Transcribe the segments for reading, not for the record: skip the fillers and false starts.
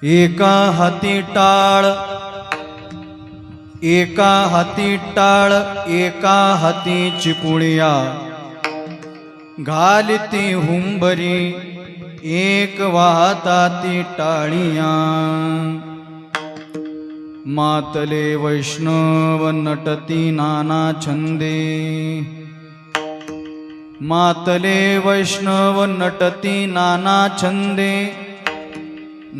एका हाती टाळ, एका हाती टाळ, एका हाती चिपुळिया, घालती हुंबरी एक वाहता ती टाळिया। मातले वैष्णव नटती नाना छंदे, मातले वैष्णव नटती नाना छंदे,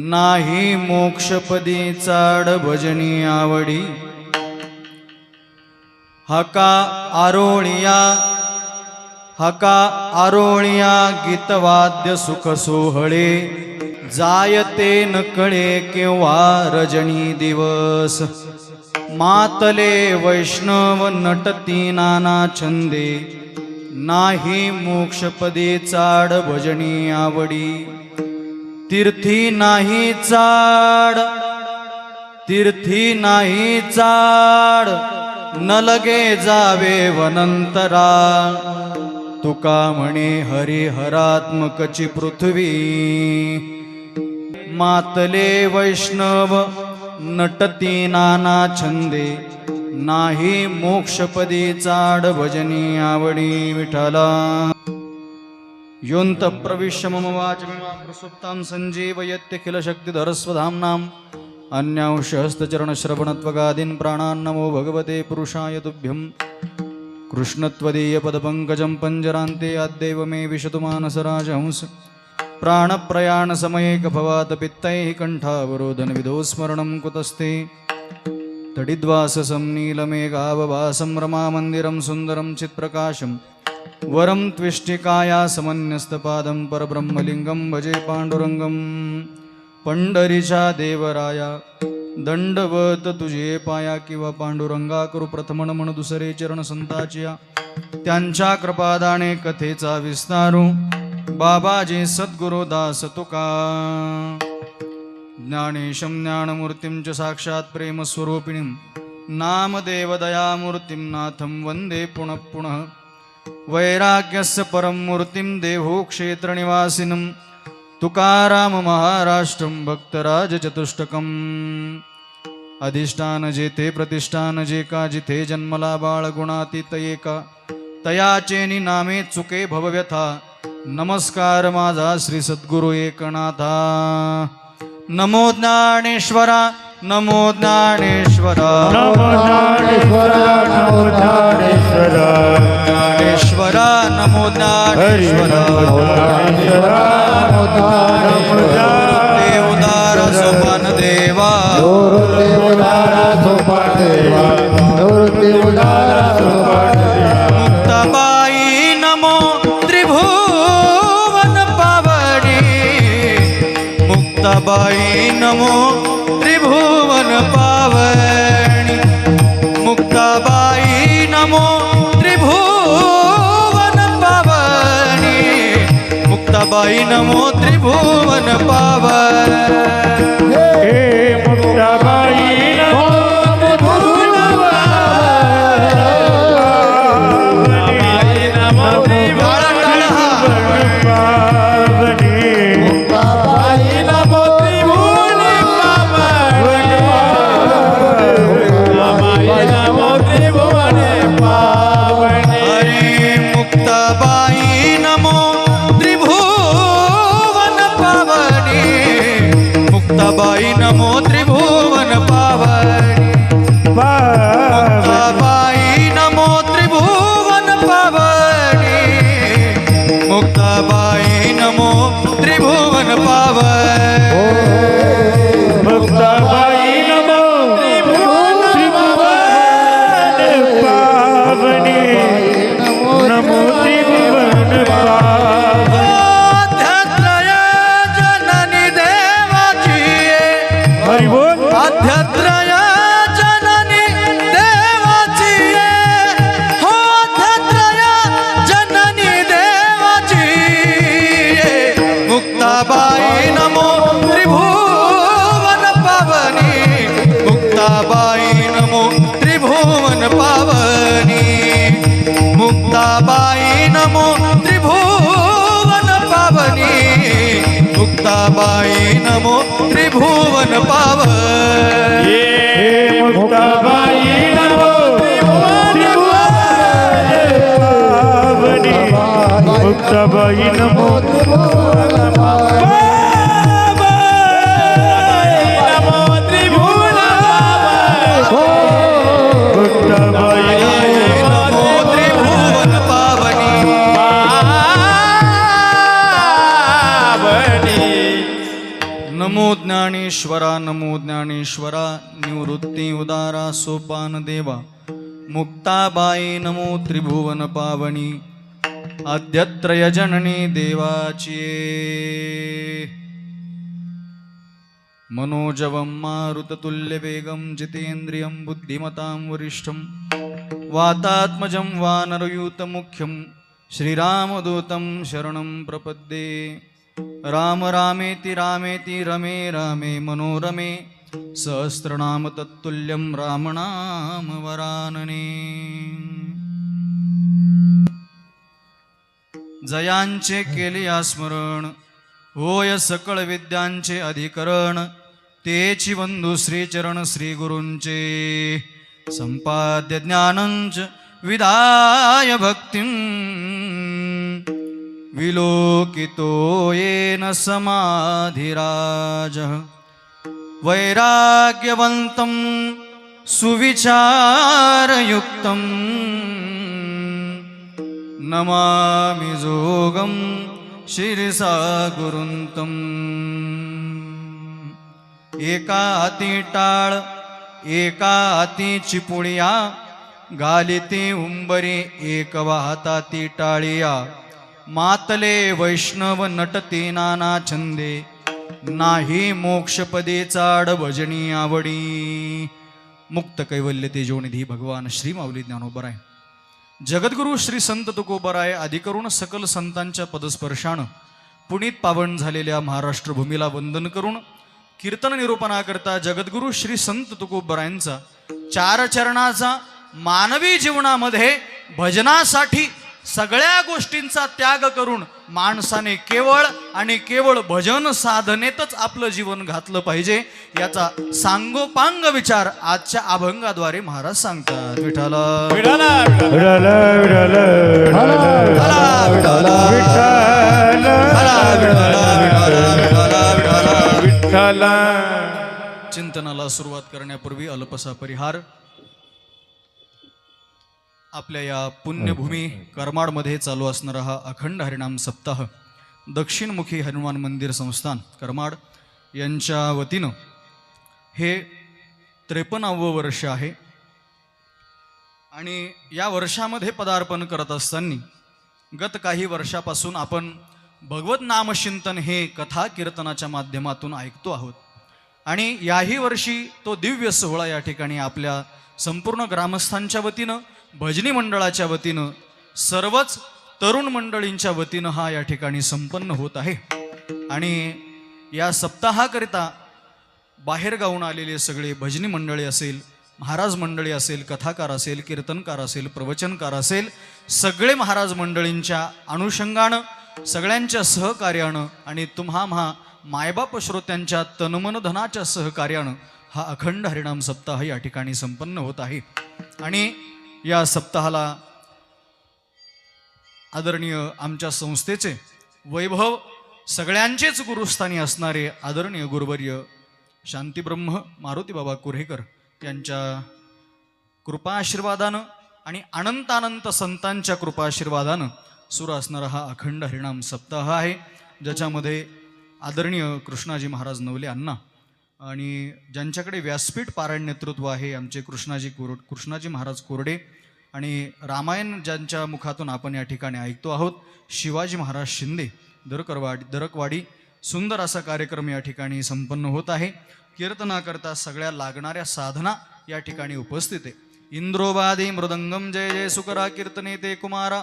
नाही मोक्षपदी चाड भजनी आवडी। हका आरोळिया, हका आरोळिया, गीतवाद्य सुख सोहळे, जायते न कळे केव्हा रजनी दिवस। मातले वैष्णव नटती नाना छंदे, नाही मोक्षपदी चाड भजनी आवडी। तीर्थी नाही चाड, तीर्थी नाही चाड, न लगे जावे वनंतरा। तुका म्हणे हरिहरात्मकची पृथ्वी, मातले वैष्णव नटती नाना छंदे, नाही मोक्षपदी चाड भजनी आवडी। विठ्ठला योऽन्त प्रविश्य मम वाचमिमां प्रसुप्तां सञ्जीवयत्यखिल शक्तिधरस्वधाम्नां। अन्यांशहस्तचरणश्रवणत्वगादीन् प्राणान् नमो भगवते पुरुषाय तुभ्यं। कृष्णत्वदीयपदपङ्कजं पञ्जरान्ते अद्यैव मे विशतु मानसराजहंस। प्राणप्रयाणसमये कफवातपित्तैः कण्ठावरोधनविधौ स्मरणं कुतस्ते। तडिद्वाससं नीलमेघावभासं रमामन्दिरं सुन्दरं चित्प्रकाशं, वरं त्विष्टिकाया समन्यस्तपादं परब्रह्मलिङ्गं भजे पाण्डुरङ्गं। पंढरीच्या देवराया दंडवत तुझे पाया, किंवा पांडुरंगा करू प्रथम नमन दुसरे चरण संताचिया। त्यांच्या कृपादाने कथेचा विस्तारू, बाबाजी सद्गुरु दास तुका। ज्ञानेशं ज्ञानमूर्तिं च साक्षात् प्रेमस्वरूपिणीं, नामदेव दयामूर्तिं नाथं वन्दे पुनः पुनः। वैराग्यस्य परं मूर्तिं देहु क्षेत्रनिवासिनं, तुकाराम महाराष्ट्रं भक्तराज चतुष्टकम्। अधिष्ठान जेथे प्रतिष्ठान जेका, जिथे जन्मला बाळ गुणातीत एका, तयाचेनी नामे चुके भवव्यथा। नमस्कार माझा श्री सद्गुरु एकनाथा। नमो ज्ञानेश्वरा, नमो ज्ञानेश्वरा, नमो ज्ञानेश्वरा, नमो ज्ञानेश्वरा, ज्ञानेश्वरा नमो ज्ञानेश्वरा। देवदार सोपान देवा, मुक्ताबाई नमो त्रिभुवन पावनी, मुक्ताबाई नमो त्रिभुवन पावनी, मुक्ताबाई नमो त्रिभुवन पावनी, मुक्ताबाई नमो त्रिभुवन पावनी। हे मुक्ताबाई नमो त्रिभुवन पावनी, नमो त्रिभुवन पावनी, मुक्ताबाई नमो त्रिभुवन पावनी, नमो त्रिभुवन पावनी। हरे मुक्ताबाई नमो त्रिभुवन पावनी, मुक्ताबाई नमो त्रिभुवन पावनी, मुक्ताबाई नमो त्रिभुवन पावनी, मुक्ताबाई नमो त्रिभुवन पावनी। मुक्ताबाई नमो त्रिभुवन पावनी, नमो त्रिभुवन पावनी। आध्यात्रय जननी देवाची, हरि बोल। आध्यात्रय जननी देवाची, हो आध्यात्रय जननी देवाची। मुक्ताबाई नमो त्रिभुवन पावनी, मुक्ताबाई नमो त्रिभुवन पावनी, मुक्ताबाई नमो त्रिभुवन पावनी, मुक्ताबाई नमो नमो त्रिभुवन पावन हे मुक्ताबाई नमो त्रिभुवन पावनी मुक्ताबाई नमो नमो ज्ञानेश्वरा नमो ज्ञानेश्वरा निवृत्ती उदारा सोपान देवा मुक्ताबाई नमो त्रिभुवन पावनी आद्यत्रय जननी देवाची मनोजवं मारुततुल्यवेगं जितेन्द्रियं बुद्धिमतां वरिष्ठं वातात्मजं वानरयूतमुख्यं श्रीरामदूतं शरणं प्रपद्ये राम रामेति रामेति रमे रामे मनोरमे सहस्रनाम तत्तुल्यं रामनाम वरानने जयांचे केले स्मरण होय सकळ विद्यांचे अधिकरण तेची बंधू श्रीचरण श्री गुरूंचे संपाद्य ज्ञानंच विदाय भक्तिं विलोकितो येन समाधिराजः वैराग्यवन्तं सुविचारयुक्तं नमामि जोगं शिरसा गुरुन्तम् एका हाती टाळ एका हाती चिपुडिया गालिते उंबरे एक वाहताती टाळिया मातले वैष्णव नटते नाना छंदे नाही मोक्षपदे चाड भजनी आवडी मुक्त कैवल्य तेजोनिधी भगवान श्री माऊली ज्ञानोबराय जगद्गुरु श्री संत तुकोबराय आदिकरून सकल संतांच्या पदस्पर्शानं पुनीत पावन झालेल्या महाराष्ट्र भूमीला वंदन करून कीर्तन निरूपणाकरता जगद्गुरु श्री संत तुकोबरायांचा चार चरणाचा मानवी जीवनामध्ये भजनासाठी सगळ्या गोष्टींचा त्याग करून माणसाने केवळ आणि केवळ भजन साधनेतच आपलं जीवन घातलं पाहिजे याचा सांगोपांग विचार आजच्या अभंगाद्वारे महाराज सांगतात. विठाला विठाला विठाला विठाला चिंतनाला सुरुवात करण्यापूर्वी अल्पसा परिहार. आपल्या या पुण्यभूमी करमाडमध्ये चालू असणारा हा अखंड हरिनाम सप्ताह दक्षिणमुखी हनुमान मंदिर संस्थान करमाड यांच्या वतीनं हे 53वं वर्ष आहे आणि या वर्षामध्ये पदार्पण करत असताना गत काही वर्षापासून आपण भगवत नामचिंतन हे कथा कीर्तनाच्या माध्यमातून ऐकतो आहोत आणि याही वर्षी तो दिव्य सोहळा या ठिकाणी आपल्या संपूर्ण ग्रामस्थांच्या वतीनं भजनी मंडळाच्या वतीनं सर्वच तरुण मंडळींच्या वतीनं हा या ठिकाणी संपन्न होत आहे आणि या सप्ताहाकरिता बाहेरगावून आलेले सगळे भजनी मंडळी असेल, महाराज मंडळी असेल, कथाकार असेल, कीर्तनकार असेल, प्रवचनकार असेल, सगळे महाराज मंडळींच्या अनुषंगानं सगळ्यांच्या सहकार्यानं आणि तुम्हा मायबाप श्रोत्यांच्या तनमन धनाच्या सहकार्यानं हा अखंड हरिनाम सप्ताह या ठिकाणी संपन्न होत आहे आणि या सप्ताहाला आदरणीय आमच्या संस्थेचे वैभव सगळ्यांचेच गुरुस्थानी असणारे आदरणीय गुरुवर्य शांतीब्रह्म मारुती बाबा कुऱ्हेकर यांच्या कृपाआशीर्वादानं आणि अनंतानंत संतांच्या कृपाआशीर्वादानं सुरू असणारा हा अखंड हरिनाम सप्ताह आहे ज्याच्यामध्ये आदरणीय कृष्णाजी महाराज नवले अण्णा आणि ज्यांच्याकडे व्यासपीठ पारायण नेतृत्व आहे आमचे कृष्णाजी महाराज कोरडे आणि रामायण ज्यांच्या मुखातून आपण या ठिकाणी ऐकतो आहोत शिवाजी महाराज शिंदे दरकवाडी सुंदर असा कार्यक्रम या ठिकाणी संपन्न होत आहे. कीर्तनाकरता सगळ्या लागणाऱ्या साधना या ठिकाणी उपस्थित आहे. इंद्रोवादी मृदंगम जय जय सुकरा कीर्तने ते कुमारा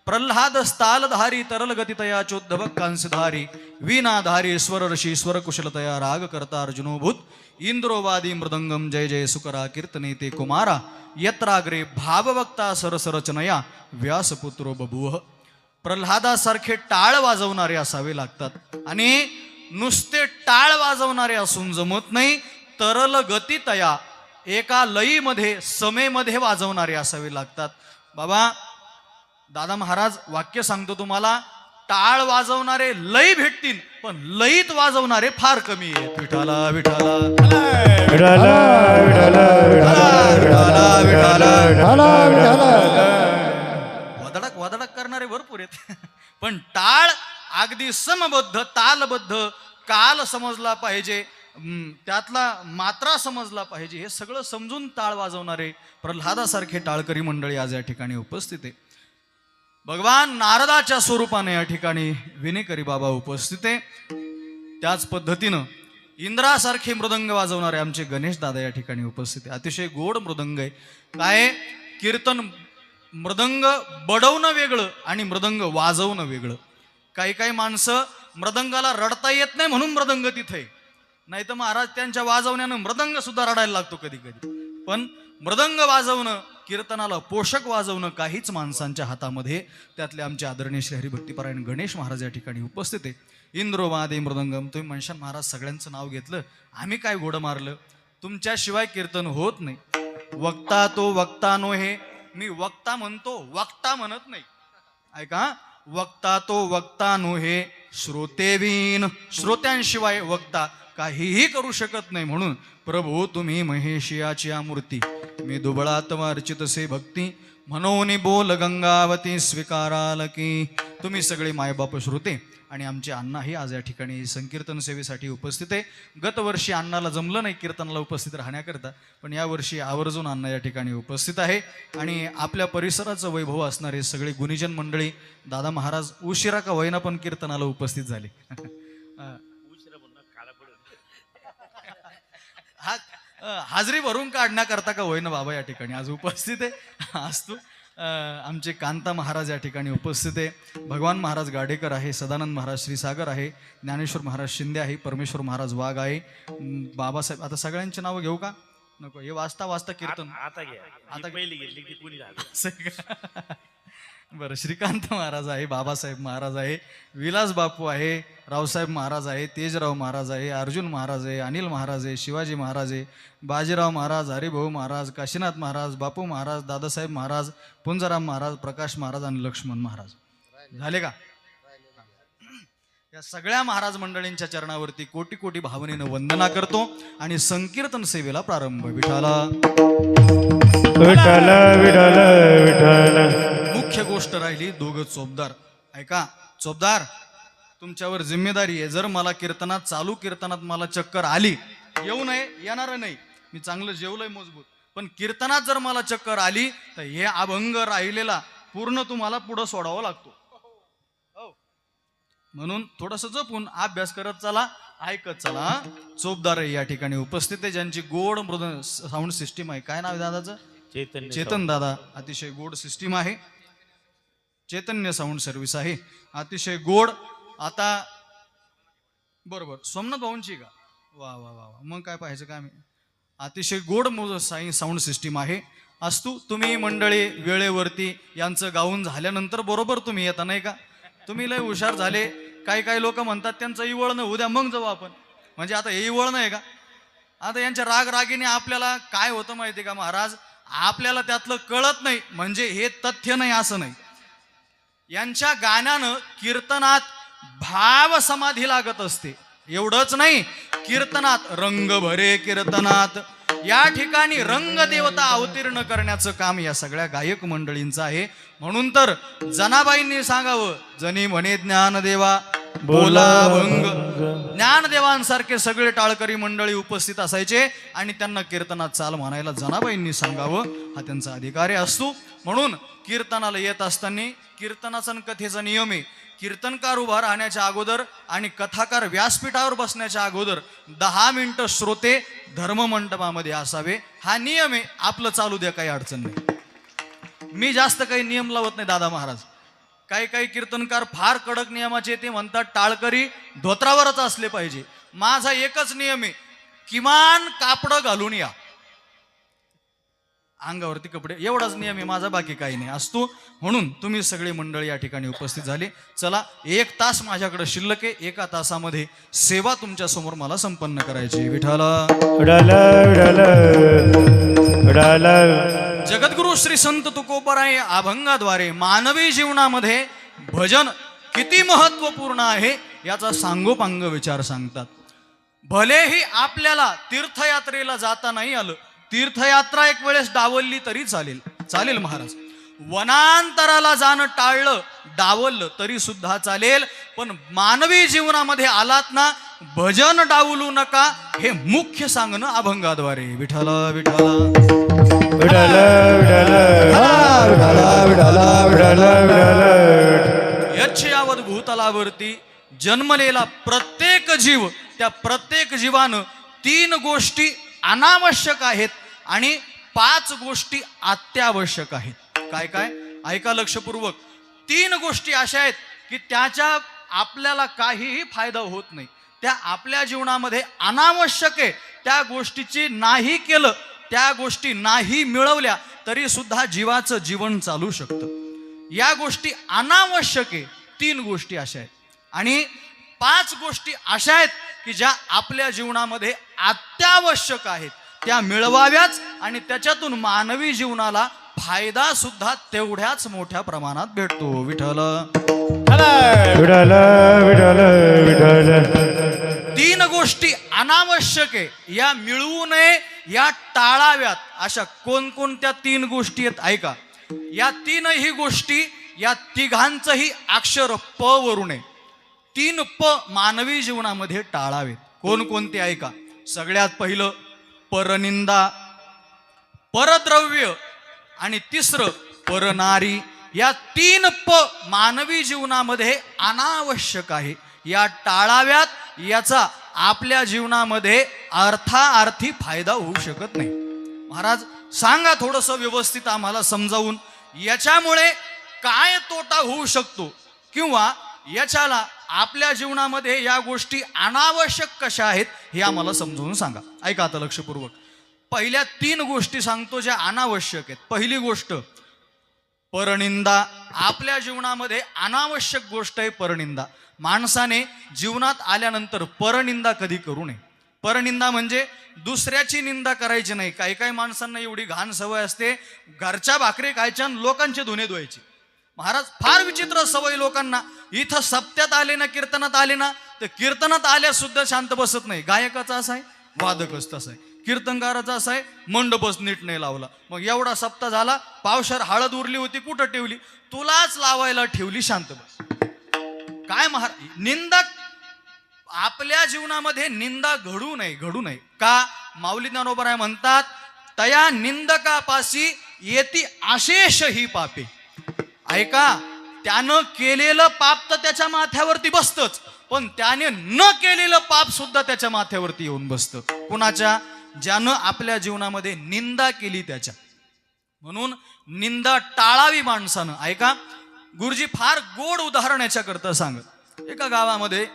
प्रल्हाद स्थालधारी तरल गतितया चोद्धव कांसधारी वीणाधारी स्वर ऋषी स्वर कुशलतया राग करता अर्जुनोभूत इंद्रोवादी मृदंगम जय जय सुकरा कीर्तने ते कुमारा यत्राग्रे भाववक्ता सरसरचनया व्यासपुत्रो बभूव. प्रल्हादासारखे टाळ वाजवणारे असावे लागतात आणि नुसते टाळ वाजवणारे असून जमत नाही, तरल गती तया एका लयीमध्ये समेमध्ये वाजवणारे असावे लागतात. बाबा दादा महाराज वाक्य सांगतो तुम्हाला, टाळ वाजवणारे लय भेटतील पण लयीत वाजवणारे फार कमी आहेत. विठाला विठाला विठाला विठाला विठाला विठाला वदडक वदडक करणारे भरपूर आहेत पण टाळ अगदी समबद्ध तालबद्ध, काल समजला पाहिजे, त्यातला मात्रा समजला पाहिजे, हे सगळं समजून टाळ वाजवणारे प्रल्हादासारखे टाळकरी मंडळी आज या ठिकाणी उपस्थित आहे. भगवान नारदाच्या स्वरूपाने या ठिकाणी विनेकरी बाबा उपस्थित आहे. त्याच पद्धतीनं इंद्रासारखे मृदंग वाजवणारे आमचे गणेश दादा या ठिकाणी उपस्थित आहे. अतिशय गोड मृदंग आहे. काय कीर्तन मृदंग बडवणं वेगळं आणि मृदंग वाजवणं वेगळं. काही काही माणसं मृदंगाला रडता येत नाही म्हणून मृदंग तिथे, नाही तर महाराज त्यांच्या वाजवण्यानं मृदंग सुद्धा रडायला लागतो कधी कधी. पण मृदंग वाजवणं, कीर्तनाला पोषक वाजवणं काहीच माणसांच्या हातामध्ये. त्यातले आमचे आदरणीय श्री हरिभक्तीपरायण गणेश महाराज या ठिकाणी उपस्थित आहे. इंद्रो वादे मृदंगम. तुम्ही म्हणशाल महाराज सगळ्यांचं नाव घेतलं, आम्ही काय घोडं मारलं? तुमच्याशिवाय कीर्तन होत नाही. वक्ता तो वक्ता नो, हे मी वक्ता म्हणतो, वक्ता म्हणत नाही. ऐका, वक्ता तो वक्ता नो हे श्रोतेवीन, श्रोत्यांशिवाय वक्ता काहीही करू शकत नाही. म्हणून प्रभू तुम्ही महेशियाची मूर्ती, मी दुबळात्मा अर्चितसे भक्ती, म्हणून बोल गंगावती स्वीकाराल की. तुम्ही सगळे मायबाप श्रोते आणि आमचे अण्णाही आज या ठिकाणी संकीर्तन सेवेसाठी उपस्थित आहे. गतवर्षी अण्णाला जमलं नाही कीर्तनाला उपस्थित राहण्याकरता, पण यावर्षी आवर्जून अण्णा या ठिकाणी उपस्थित आहे. आणि आपल्या परिसराचं वैभव असणारे सगळे गुणीजन मंडळी, दादा महाराज उशिरा का होईना पण कीर्तनाला उपस्थित झाले. हाजरी भरून काढण्याकरता का होईना बाबा या ठिकाणी आज उपस्थित आहे. असतो आमचे कांता महाराज या ठिकाणी उपस्थित आहे. भगवान महाराज गाडेकर आहे, सदानंद महाराज श्रीसागर आहे, ज्ञानेश्वर महाराज शिंदे आहे, परमेश्वर महाराज वाघ आहे, बाबासाहेब. आता सगळ्यांची नावं घेऊ का नको? हे वाचता वाचता कीर्तन आता घ्या, आता पहिली घेतली की कोणी बरं. श्रीकांत महाराज आहे, बाबासाहेब महाराज आहे, विलास बापू आहे, रावसाहेब महाराज आहे, तेजराव महाराज आहे, अर्जुन महाराज आहे, अनिल महाराज आहे, शिवाजी महाराज आहे, बाजीराव महाराज, हरिभाऊ महाराज, काशीनाथ महाराज, बापू महाराज, दादासाहेब महाराज, पुंजाराम महाराज, प्रकाश महाराज आणि लक्ष्मण महाराज. झाले का? या सगळ्या महाराज मंडळींच्या चरणावरती कोटी कोटी भावनेनं वंदना करतो आणि संकीर्तन सेवेला प्रारंभ. विठाला विठाला विठाला विठाला. मुख्य गोष्ट राहिली दोघं चोपदार. ऐका चोपदार, तुमच्यावर जिम्मेदारी आहे. जर मला कीर्तनात चालू कीर्तनात मला चक्कर आली, येऊ नये, येणार नाही, मी चांगलं जेवलंय मजबूत, पण कीर्तनात जर मला चक्कर आली तर हे अभंग राहिलेला पूर्ण तुम्हाला पुढं सोडावं लागतो. म्हणून थोडस जपून अभ्यास करत चला, ऐकत चला. चोपदार या ठिकाणी उपस्थित आहे, ज्यांची गोड मृद साऊंड सिस्टीम आहे. काय नाव आहे दादाचं? चेतन दादा. अतिशय गोड सिस्टीम आहे, चैतन्य साऊंड सर्व्हिस आहे, अतिशय गोड. आता बरोबर सोमनाथ भाऊंची का? वा वा वा वा, मग काय पाहायचं काय? अतिशय गोड साऊंड सिस्टीम आहे. असतो तुम्ही मंडळी वेळेवरती यांचं गाऊन झाल्यानंतर बरोबर तुम्ही येता, नाही का? तुम्ही लय हुशार झाले. काही काही लोक म्हणतात त्यांचं इवळणं उद्या मग जाऊ आपण. म्हणजे आता हे इवळणं आहे का? आता यांच्या राग रागीने आपल्याला काय होतं माहिती का महाराज? आपल्याला त्यातलं कळत नाही, म्हणजे हे तथ्य नाही असं नाही. यांच्या गाण्यानं कीर्तनात भाव समाधी लागत असते. एवढंच नाही, कीर्तनात रंग भरे कीर्तनात, या ठिकाणी रंग देवता अवतीर्ण करण्याचं काम या सगळ्या गायक मंडळींचं आहे. म्हणून तर जनाबाईंनी सांगावं, जनी म्हणे ज्ञानदेवा बोला भंग. ज्ञानदेवांसारखे सगळे टाळकरी मंडळी उपस्थित असायचे आणि त्यांना कीर्तनात चाल म्हणायला जनाबाईंनी सांगावं, हा त्यांचा अधिकार असतो. म्हणून कीर्तनाला येत असताना कीर्तनाचा कथेचा नियम आहे, कीर्तनकार उभा राहण्याच्या अगोदर आणि कथाकार व्यासपीठावर बसण्याच्या अगोदर 10 मिनिटं श्रोते धर्ममंडपामध्ये असावे. हा नियम आहे. आपलं चालू द्या, काही अडचण नाही. मी जास्त काही नियम लावत नाही दादा महाराज. काही काही कीर्तनकार फार कडक नियमाचे, ते म्हणतात टाळकरी धोत्रावरच असले पाहिजे. माझा एकच नियम आहे, किमान कापड घालून या. अंगावरती कपडे एवढाच नियम आहे माझा, बाकी काही नाही असतो. म्हणून तुम्ही सगळी मंडळी या ठिकाणी उपस्थित झाली. चला 1 तास माझ्याकडे शिल्लक आहे. 1 तासामध्ये सेवा तुमच्या समोर मला संपन्न करायची. विठ्ठल विठ्ठल विठ्ठल जगद्गुरु श्री संत तुकोबराय अभंगाद्वारे मानवी जीवनामध्ये भजन किती महत्वपूर्ण आहे याचा सांगोपांग विचार सांगतात. भलेही आपल्याला तीर्थयात्रेला जाता नाही आलं, तीर्थयात्रा एक वेळेस डावलली तरी चालेल. चालेल महाराज. वनांतराला जाणं टाळलं, डावललं तरी सुद्धा चालेल. पण मानवी जीवनामध्ये आलात ना, भजन डावलू नका हे मुख्य सांगणं अभंगाद्वारे. विठ्ठल विठ्ठल विठ्ठल विठ्ठल विठ्ठल यच्छयावत भूतलावरती जन्मलेला प्रत्येक जीव, त्या प्रत्येक जीवानं 3 गोष्टी अनावश्यक आहेत आणि 5 गोष्टी अत्यावश्यक आहेत. काय काय ऐका लक्षपूर्वक. 3 गोष्टी अशा आहेत की त्याच्या आपल्याला काहीही फायदा होत नाही, त्या आपल्या जीवनामध्ये अनावश्यक आहे. त्या गोष्टीची नाही केलं, त्या गोष्टी नाही मिळवल्या तरी सुद्धा जीवाचं जीवन चालू शकतं. या गोष्टी अनावश्यक आहे. 3 गोष्टी अशा आहेत आणि 5 गोष्टी अशा आहेत की ज्या आपल्या जीवनामध्ये अत्यावश्यक आहेत, त्या मिळवाव्याच आणि त्याच्यातून मानवी जीवनाला फायदा सुद्धा तेवढ्याच मोठ्या प्रमाणात भेटतो. विठ्ठल विठ्ठल विठ्ठल विठ्ठल 3 गोष्टी अनावश्यक आहे, या मिळवू नये, या टाळाव्यात. अशा कोणकोणत्या 3 गोष्टी आहेत ऐका. या 3ही गोष्टी, या तिघांचंही अक्षर प वरून आहे. 3 प मानवी जीवनामध्ये टाळावेत. कोणकोणते ऐका. सगळ्यात पहिलं परनिंदा, परद्रव्य आणि तिसरं परनारी. या 3 प मानवी जीवनामध्ये अनावश्यक आहे, या टाळाव्यात. याचा आपल्या जीवनामध्ये अर्थार्थी फायदा होऊ शकत नाही. महाराज सांगा थोडंसं व्यवस्थित आम्हाला समजावून, याच्यामुळे काय तोटा होऊ शकतो किंवा याच्याला आपल्या जीवनामध्ये या गोष्टी अनावश्यक कशा आहेत हे आम्हाला समजावून सांगा. ऐका आता लक्षपूर्वक. पहिल्या 3 गोष्टी सांगतो ज्या अनावश्यक आहेत. पहिली गोष्ट परनिंदा. आपल्या जीवनामध्ये अनावश्यक गोष्ट आहे परनिंदा. माणसाने जीवनात आल्यानंतर परनिंदा कधी करू नये. परनिंदा म्हणजे दुसऱ्याची निंदा करायची नाही. काही काही माणसांना एवढी घाण सवय असते, घरच्या भाकरी खायच्या लोकांचे धुणे धुवायचे. महाराज फार विचित्र सवय लोकांना. इथं सप्त्यात आले ना, कीर्तनात आले ना, तर कीर्तनात आल्या सुद्धा शांत बसत नाही. गायकाचा असा आहे, वादकच तसा आहे. कीर्तनकाराचा असा आहे, मंडपच नीट नाही लावला. मग एवढा सप्ताह झाला, पावशर हळद उरली होती, कुठं ठेवली? तुलाच लावायला ठेवली, शांत बस. काय महाराज, निंदा आपल्या जीवनामध्ये निंदा घडू नये, घडू नये. का? माऊली ज्ञानोबराय म्हणतात, तया निंदकापाशी येती अशेष ही पापे. ऐका, त्यानं केलेलं पाप तर त्याच्या माथ्यावरती बसतच, पण त्याने न केलेलं पाप सुद्धा त्याच्या माथ्यावरती येऊन बसतं. कुणाच्या? ज्यानं आपल्या जीवनामध्ये निंदा केली त्याच्या. म्हणून निंदा टाळावी माणसानं. ऐका, गुरुजी फार गोड उदाहरण याच्याकरता सांगत. एका गावामध्ये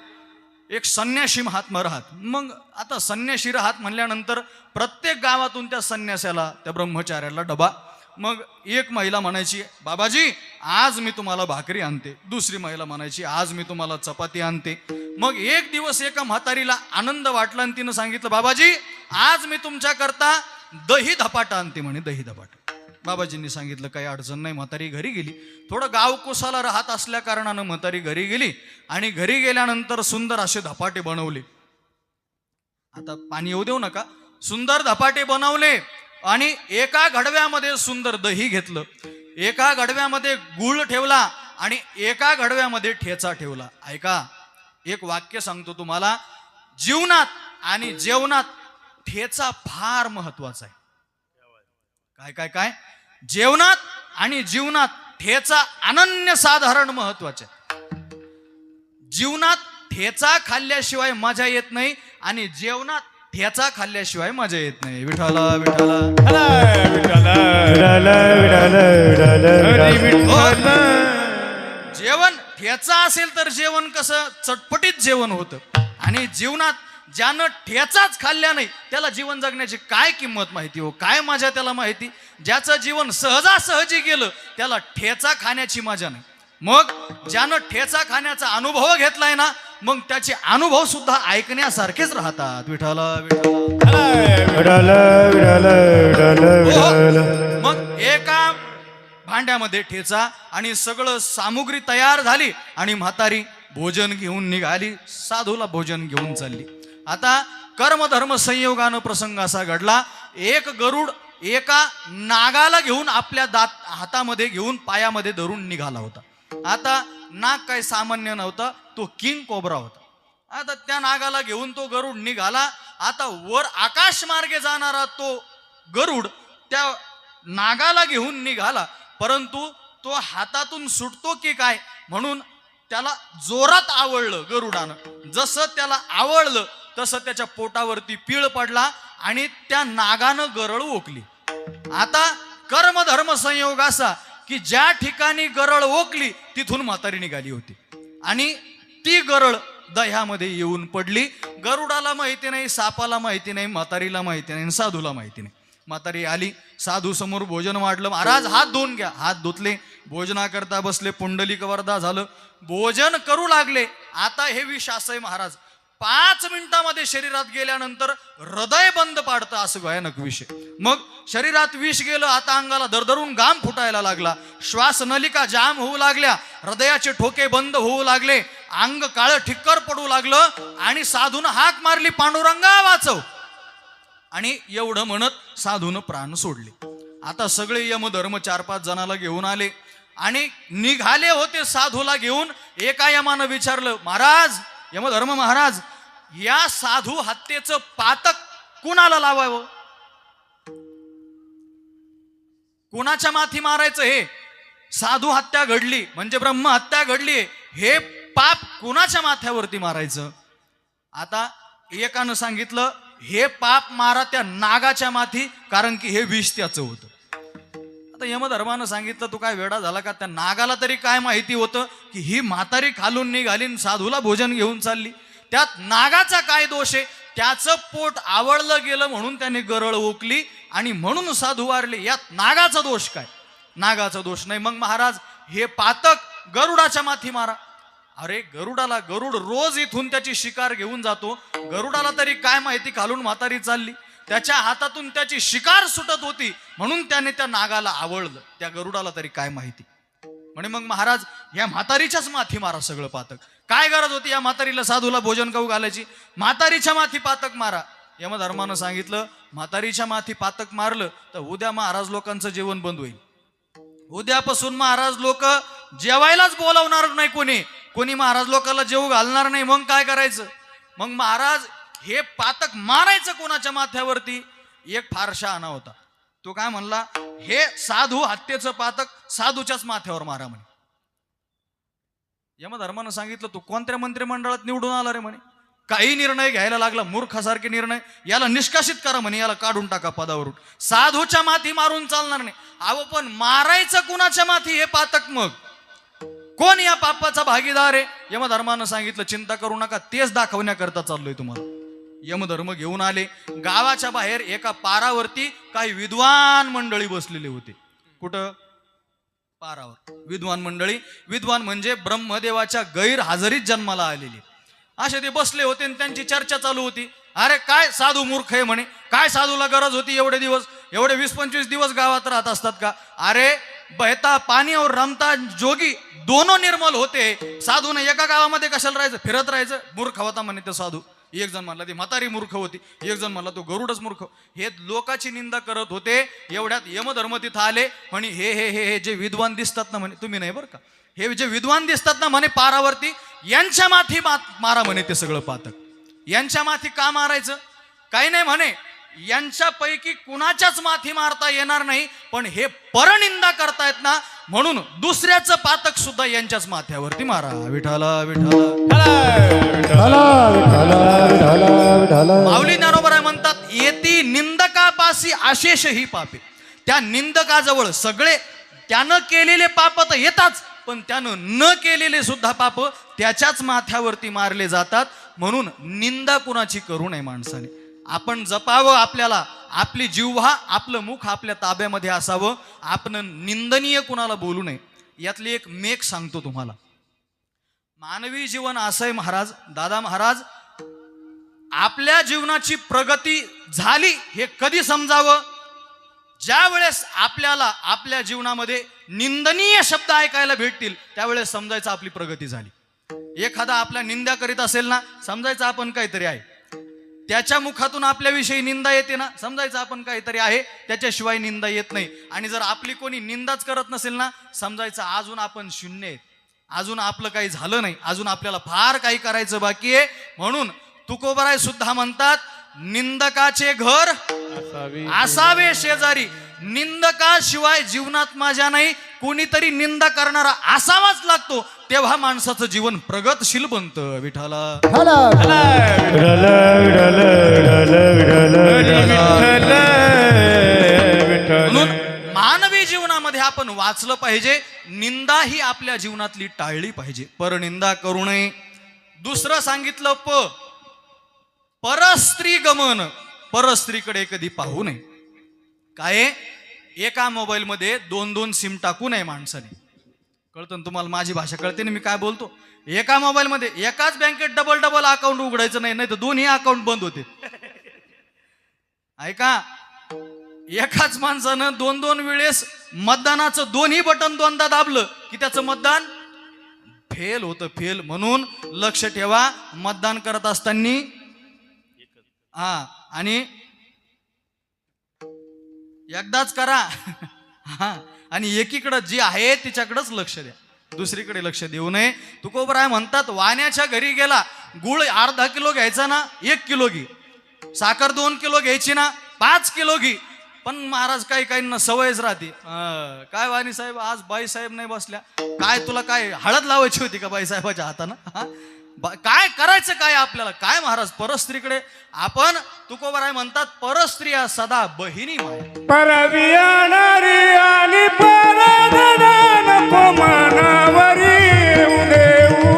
एक संन्याशी महात्मा राहत. मग आता संन्याशी राहत म्हणल्यानंतर प्रत्येक गावातून त्या संन्यासाला, त्या ब्रह्मचार्याला डबा. मग एक महिला म्हणायची, बाबाजी आज मी तुम्हाला भाकरी आणते. दुसरी महिला म्हणायची, आज मी तुम्हाला चपाती आणते. मग एक दिवस एका म्हातारीला आनंद वाटला आणि तिनं सांगितलं, बाबाजी आज मी तुमच्याकरता दही धपाटा आणते म्हणे. दही धपाटा. बाबाजींनी सांगितलं काही अडचण नाही. म्हातारी घरी गेली. थोडं गाव कोसाला राहत असल्या कारणानं म्हातारी घरी गेली आणि घरी गेल्यानंतर सुंदर असे धपाटे बनवले. आता पाणी येऊ देऊ नका. सुंदर धपाटे बनवले आणि एका घडव्यामध्ये सुंदर दही घेतलं, एका घडव्यामध्ये गुळ ठेवला आणि एका घडव्यामध्ये ठेचा ठेवला. ऐका, एक वाक्य सांगतो तुम्हाला. जीवनात आणि जेवणात ठेचा फार महत्वाचा आहे. काय काय काय? जेवणात आणि जीवनात ठेचा अनन्यसाधारण महत्वाचा आहे. जीवनात ठेचा खाल्ल्याशिवाय मजा येत नाही आणि जेवणात ठेचा खाल्ल्याशिवाय मजा येत नाही. विठ्ठल विठ्ठल जेवण ठेचा असेल तर जेवण कसं चटपटीत जेवण होतं आणि जीवनात ज्यानं ठेचाच खाल्ल्या नाही त्याला जीवन जगण्याची काय किंमत माहिती हो, काय मजा त्याला माहिती. ज्याचं जीवन सहजासहजी गेलं त्याला ठेचा खाण्याची मजा नाही. मग ज्यानं ठेचा खाण्याचा अनुभव घेतलाय ना, मग त्याचे अनुभव सुद्धा ऐकण्यासारखेच राहतात. विठ्ठल विठ्ठल विठ्ठल विठ्ठल विठ्ठल विठ्ठल. मग एका भांड्यामध्ये ठेचा आणि सगळं सामुग्री तयार झाली आणि म्हातारी भोजन घेऊन निघाली. साधूला भोजन घेऊन चालली. आता कर्मधर्म संयोगानं प्रसंग असा घडला, एक गरुड एका नागाला घेऊन आपल्या हातामध्ये घेऊन पायामध्ये धरून निघाला होता. आता नाग काही सामान्य नव्हता, तो किंग कोब्रा होता. आता त्या नागाला घेऊन तो गरुड निघाला. आता वर आकाश मार्गे जाणारा तो गरुड त्या नागाला घेऊन निघाला, परंतु तो हातातून सुटतो की काय म्हणून त्याला जोरात आवळलं गरुडानं. जसं त्याला आवळलं तसं त्याच्या पोटावरती पीळ पडला आणि त्या नागानं गरळ ओकली. आता कर्मधर्म संयोग असा की ज्या ठिकाणी गरळ ओकली तिथून म्हातारी निघाली होती आणि ती गरळ दह्यामध्ये येऊन पडली. गरुडाला माहिती नाही, सापाला माहिती नाही, म्हातारीला माहिती नाही, साधूला माहिती नाही. म्हातारी आली, साधू समोर भोजन वाढलं. महाराज हात धुवून घ्या. हात धुतले, भोजनाकरता बसले, पुंडलिक वरदा झालं, भोजन करू लागले. आता हे विष असं आहे महाराज, 5 मिनिटामध्ये शरीरात गेल्यानंतर हृदय बंद पाडतं, असं भयानक विष. मग शरीरात विष गेलं, आता अंगाला दरदरून घाम फुटायला लागला, श्वास नलिका जाम होऊ लागल्या, हृदयाचे ठोके बंद होऊ लागले, अंग काळं ठिक्कर पडू लागलं आणि साधून हाक मारली, पांडुरंगा वाचव. आणि एवढं म्हणत साधून प्राण सोडले. आता सगळे यमधर्म 4-5 जणाला घेऊन आले आणि निघाले होते साधूला घेऊन. एका यमानं विचारलं, महाराज यमधर्म महाराज, या साधू हत्येचं पातक कुणाला लावावं, कुणाच्या माथी मारायचं? हे साधू हत्या घडली म्हणजे ब्रह्म हत्या घडली, हे पाप कुणाच्या माथ्यावरती मारायचं? आता एकानं सांगितलं, हे पाप मारा त्या नागाच्या माथी, कारण की हे विष त्याचं होतं. आता यमधर्मानं सांगितलं, तू काय वेडा झाला का? त्या नागाला तरी काय माहिती होतं की ही म्हातारी खालून निघाली, साधूला भोजन घेऊन चालली, त्यात नागाचा काय दोष आहे? त्याचं पोट आवळलं गेलं म्हणून त्याने गरळ ओकली आणि म्हणून साधू वारले. यात नागाचा दोष काय? नागाचा दोष नाही. मग महाराज हे पातक गरुडाच्या माथी मारा. अरे गरुड रोज इथून त्याची शिकार घेऊन जातो, गरुडाला तरी काय माहिती खालून म्हातारी चालली, त्याच्या हातातून त्याची शिकार सुटत होती म्हणून त्याने त्या नागाला आवळलं, त्या गरुडाला तरी काय माहिती. म्हणे मग महाराज या म्हातारीच्याच माथी मारा सगळं पातक. काय गरज होती या म्हातारीला साधूला भोजन खाऊ घालायची? म्हातारीच्या माथी पातक मारा. यमधर्मानं सांगितलं, म्हातारीच्या माथी पातक मारलं तर उद्या महाराज लोकांचं जेवण बंद होईल. उद्यापासून महाराज लोक जेवायलाच बोलावणार नाही, कोणी महाराज लोकांना जेवू घालणार नाही. मग काय करायचं? मग महाराज हे पातक मारायचं कोणाच्या माथ्यावरती? एक फार शहाणा होता, तो काय म्हणला, हे साधू हत्येचं पातक साधूच्याच माथ्यावर मारा म्हणे. यमधर्मानं सांगितलं, तू कोणत्या मंत्रिमंडळात निवडून आला रे म्हणे? काही निर्णय घ्यायला लागला, मूर्खासारखे निर्णय. याला निष्कासित करा म्हणे, याला काढून टाका पदावरून. साधूच्या माथी मारून चालणार नाही. अहो पण मारायचं कुणाच्या माथी हे पातक? मग कोण या पापाचा भागीदार आहे? यमधर्मानं सांगितलं, चिंता करू नका, तेच दाखवण्याकरता चाललोय तुम्हाला. यमधर्म घेऊन आले. गावाच्या बाहेर एका पारावरती काही विद्वान मंडळी बसलेले होते. कुठं? पारावर विद्वान मंडळी. विद्वान म्हणजे ब्रह्मदेवाच्या गैरहजेरीत जन्माला आलेली. असे ते बसले होते आणि त्यांची चर्चा चालू होती. अरे काय साधू मूर्ख आहे म्हणे, काय साधूला गरज होती एवढे दिवस, एवढे 20-25 दिवस गावात राहत असतात का? अरे बहता पाणी और रमता जोगी दोनों निर्मल होते. साधून एका गावामध्ये कशाला राहायचं, फिरत राहायचं? मूर्ख होता म्हणे ते साधू. एक जण म्हणला ती म्हातारी मूर्ख होती, एक जण म्हणला तो गरुडच मूर्ख. हे लोकांची निंदा करत होते. एवढ्यात यमधर्म तिथं आले. म्हणे हे हे हे जे विद्वान दिसतात ना म्हणे, तुम्ही नाही बरं का, हे जे विद्वान दिसतात ना म्हणे पारावरती, यांच्या माथी मारा म्हणे ते सगळं पातक. यांच्या माथी का मारायचं? काही नाही म्हणे, यांच्यापैकी कुणाच्याच माथी मारता येणार नाही, पण हे परनिंदा करतायत ना, म्हणून दुसऱ्याचं पातक सुद्धा यांच्याच माथ्यावरती मारा. विठाला विठाला माऊली ज्ञानोबा म्हणतात, येती निंदकापासी अशेष ही पापे. त्या निंदकाजवळ सगळे त्यानं केलेले पाप तर येतात, पण त्यानं न केलेले सुद्धा पाप त्याच्याच माथ्यावरती मारले जातात. म्हणून निंदा कुणाची करू नये माणसाने. आपण जपावं, आपल्याला आपली जिव्हा आपलं मुख आपल्या ताब्यामध्ये असावं. आपण निंदनीय कुणाला बोलू नये. यातली एक मेक सांगतो तुम्हाला. मानवी जीवन असं आहे महाराज, दादा महाराज, आपल्या जीवनाची प्रगती झाली हे कधी समजावं? ज्या वेळेस आपल्याला आपल्या जीवनामध्ये निंदनीय शब्द ऐकायला भेटतील त्यावेळेस समजायचं आपली प्रगती झाली. एखादा आपल्या निंदा करीत असेल ना, समजायचं आपण काहीतरी आहे. त्याच्या मुखातून आपल्याविषयी निंदा येते ना, समजायचं आपण काहीतरी आहे, त्याच्याशिवाय निंदा येत नाही. आणि जर आपली कोणी निंदाच करत नसेल ना, समजायचं अजून आपण शून्य आहे, अजून आपलं काही झालं नाही, अजून आपल्याला फार काही करायचं बाकी आहे. म्हणून तुकोबराय सुद्धा म्हणतात, निंदकाचे घर असावे शेजारी. निंदकाशिवाय जीवनात माझ्या नाही, कोणीतरी निंदा करणारा असावाच लागतो, तेव्हा माणसाचं जीवन प्रगतशील बनतं. विठाला म्हणून मानवी जीवनामध्ये आपण वाचलं पाहिजे. निंदा ही आपल्या जीवनातली टाळली पाहिजे. परनिंदा करू नये. दुसरं सांगितलं परस्त्री गमन. परस्त्रीकडे कधी पाहू नये. काय? एका मोबाईलमध्ये 2-2 सिम टाकू नये माणसाने. कळतं ना तुम्हाला? माझी भाषा कळते ना मी काय बोलतो? एका मोबाईलमध्ये एकाच बँकेत डबल अकाउंट उघडायचं नाही, नाही तर दोन्ही अकाउंट बंद होते. ऐका, एकाच माणसानं 2-2 वेळेस मतदानाचं दोन्ही बटन दोनदा दाबलं की त्याचं मतदान फेल होतं, फेल. म्हणून लक्ष ठेवा, मतदान करत असताना आणि एकदाच करा आणि एकीकडे जी आहे तिच्याकडेच लक्ष द्या, दुसरीकडे लक्ष देऊ नये. तुकोबराय म्हणतात, वाण्याच्या घरी गेला, गुळ अर्धा किलो घ्यायचा ना 1 किलो घे, साखर 2 किलो घ्यायची ना 5 किलो घे. पण महाराज काही काहींना सवयच राहते. काय वाणी साहेब, आज बाई साहेब नाही बसल्या, काय तुला काय हळद लावायची होती का बाई साहेबाच्या हातानं? काय करायचं काय आपल्याला? काय महाराज, परस्त्रीकडे आपण, तुकोबराय म्हणतात, परस्त्रिया सदा बहिणी माय. परविया नारी आणि परधना नको मानावरी येऊ देऊ,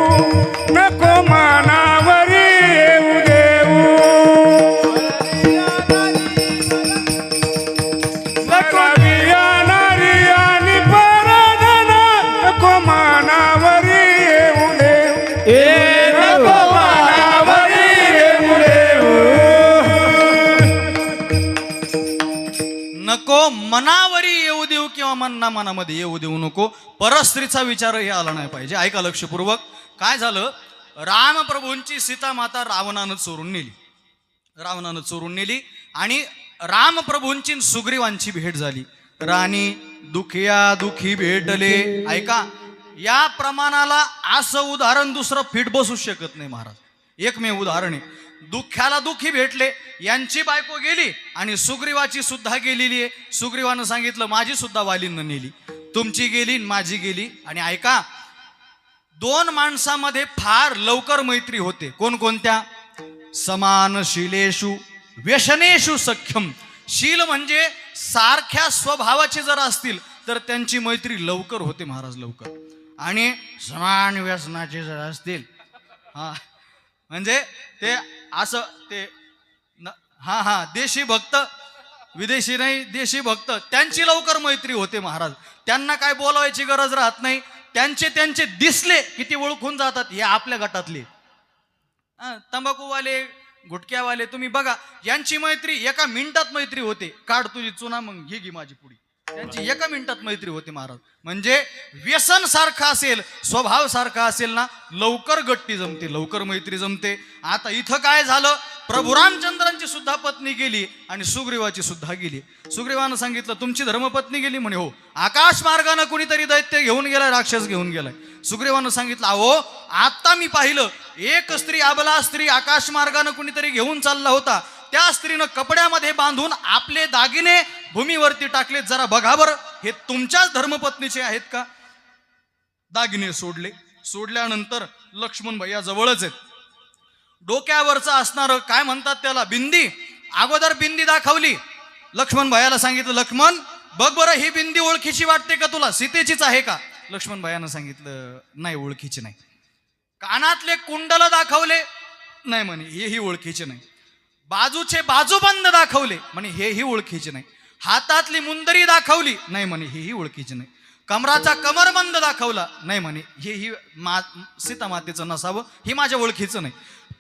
नको मानावरी येऊ देऊ. परविया नारी आणि परधना नको मानावरी येऊ देऊ. नको मनावरी येऊ देऊ किंवा मनामध्ये येऊ देऊ नको. परस्त्रीचा विचारही आला नाही पाहिजे. ऐका लक्षपूर्वक. काय झालं? रामप्रभूंची सीता माता रावणानं चोरून नेली आणि रामप्रभूंची सुग्रीवांची भेट झाली. राणी दुखिया दुखी भेटले. ऐका, या प्रमाणाला असं उदाहरण दुसरं फिट बसू शकत नाही महाराज. एकमेव उदाहरण आहे. दुःख्याला दुःखी भेटले, यांची बायको गेली आणि सुग्रीवाची सुद्धा गेलेली आहे. सुग्रीवानं सांगितलं, माझी सुद्धा वालीनं नेली, तुमची गेली माझी गेली. आणि ऐका, 2 माणसामध्ये फार लवकर मैत्री होते. कोणकोणत्या? समानशीलेषु व्यसनेषु सख्यम. शील म्हणजे सारख्या स्वभावाचे जर असतील तर त्यांची मैत्री लवकर होते महाराज, लवकर. आणि समान व्यसनाचे जर असतील, म्हणजे ते असं ते देशी भक्त, विदेशी नाही, देशी भक्त, त्यांची लवकर मैत्री होते महाराज. त्यांना काय बोलावायची गरज राहत नाही. त्यांचे दिसले किती ओळखून जातात. हे आपल्या गटातले तंबाखूवाले, गुटक्यावाले, तुम्ही बघा, यांची मैत्री एका मिनिटात मैत्री होते. काढ तुझी चुना, मग घे माझी पुडी. त्यांची एका मिनिटात मैत्री होते महाराज. म्हणजे व्यसन सारखा असेल, स्वभाव सारखा असेल ना, लवकर गट्टी जमते, लवकर मैत्री जमते. आता इथं काय झालं? प्रभू रामचंद्रांची सुद्धा पत्नी गेली आणि सुग्रीवाची सुद्धा गेली. सुग्रीवानं सांगितलं, तुमची धर्मपत्नी गेली म्हणे. हो. आकाश मार्गानं कुणीतरी दैत्य घेऊन गेलाय, राक्षस घेऊन गेलाय. सुग्रीवानं सांगितलं, अहो आता मी पाहिलं, एक स्त्री, अबला स्त्री आकाश मार्गानं कुणीतरी घेऊन चालला होता. त्या स्त्रीनं कपड्यामध्ये बांधून आपले दागिने भूमीवरती टाकले. जरा बघा बरं, हे तुमच्याच धर्मपत्नीचे आहेत का? दागिने सोडल्यानंतर लक्ष्मण भैया जवळच आहेत. डोक्यावरचं असणार काय म्हणतात त्याला, बिंदी. अगोदर बिंदी दाखवली. लक्ष्मण भैयाला सांगितलं, लक्ष्मण बघ बरं, ही बिंदी ओळखीची वाटते का तुला? सीतेचीच आहे का? लक्ष्मण भैयानं सांगितलं, नाही, ओळखीची नाही. कानातले कुंडल दाखवले. नाही म्हणे हेही ओळखीचे नाही. बाजूचे बाजूबंद दाखवले म्हणे हेही ओळखीचे नाही. हातातली मुंदरी दाखवली नाही म्हणे हेही ओळखीचे नाही. कमराचा कमरबंद दाखवला नाही म्हणे हेही सीता मातेचं नसावं, हे माझ्या ओळखीचं नाही.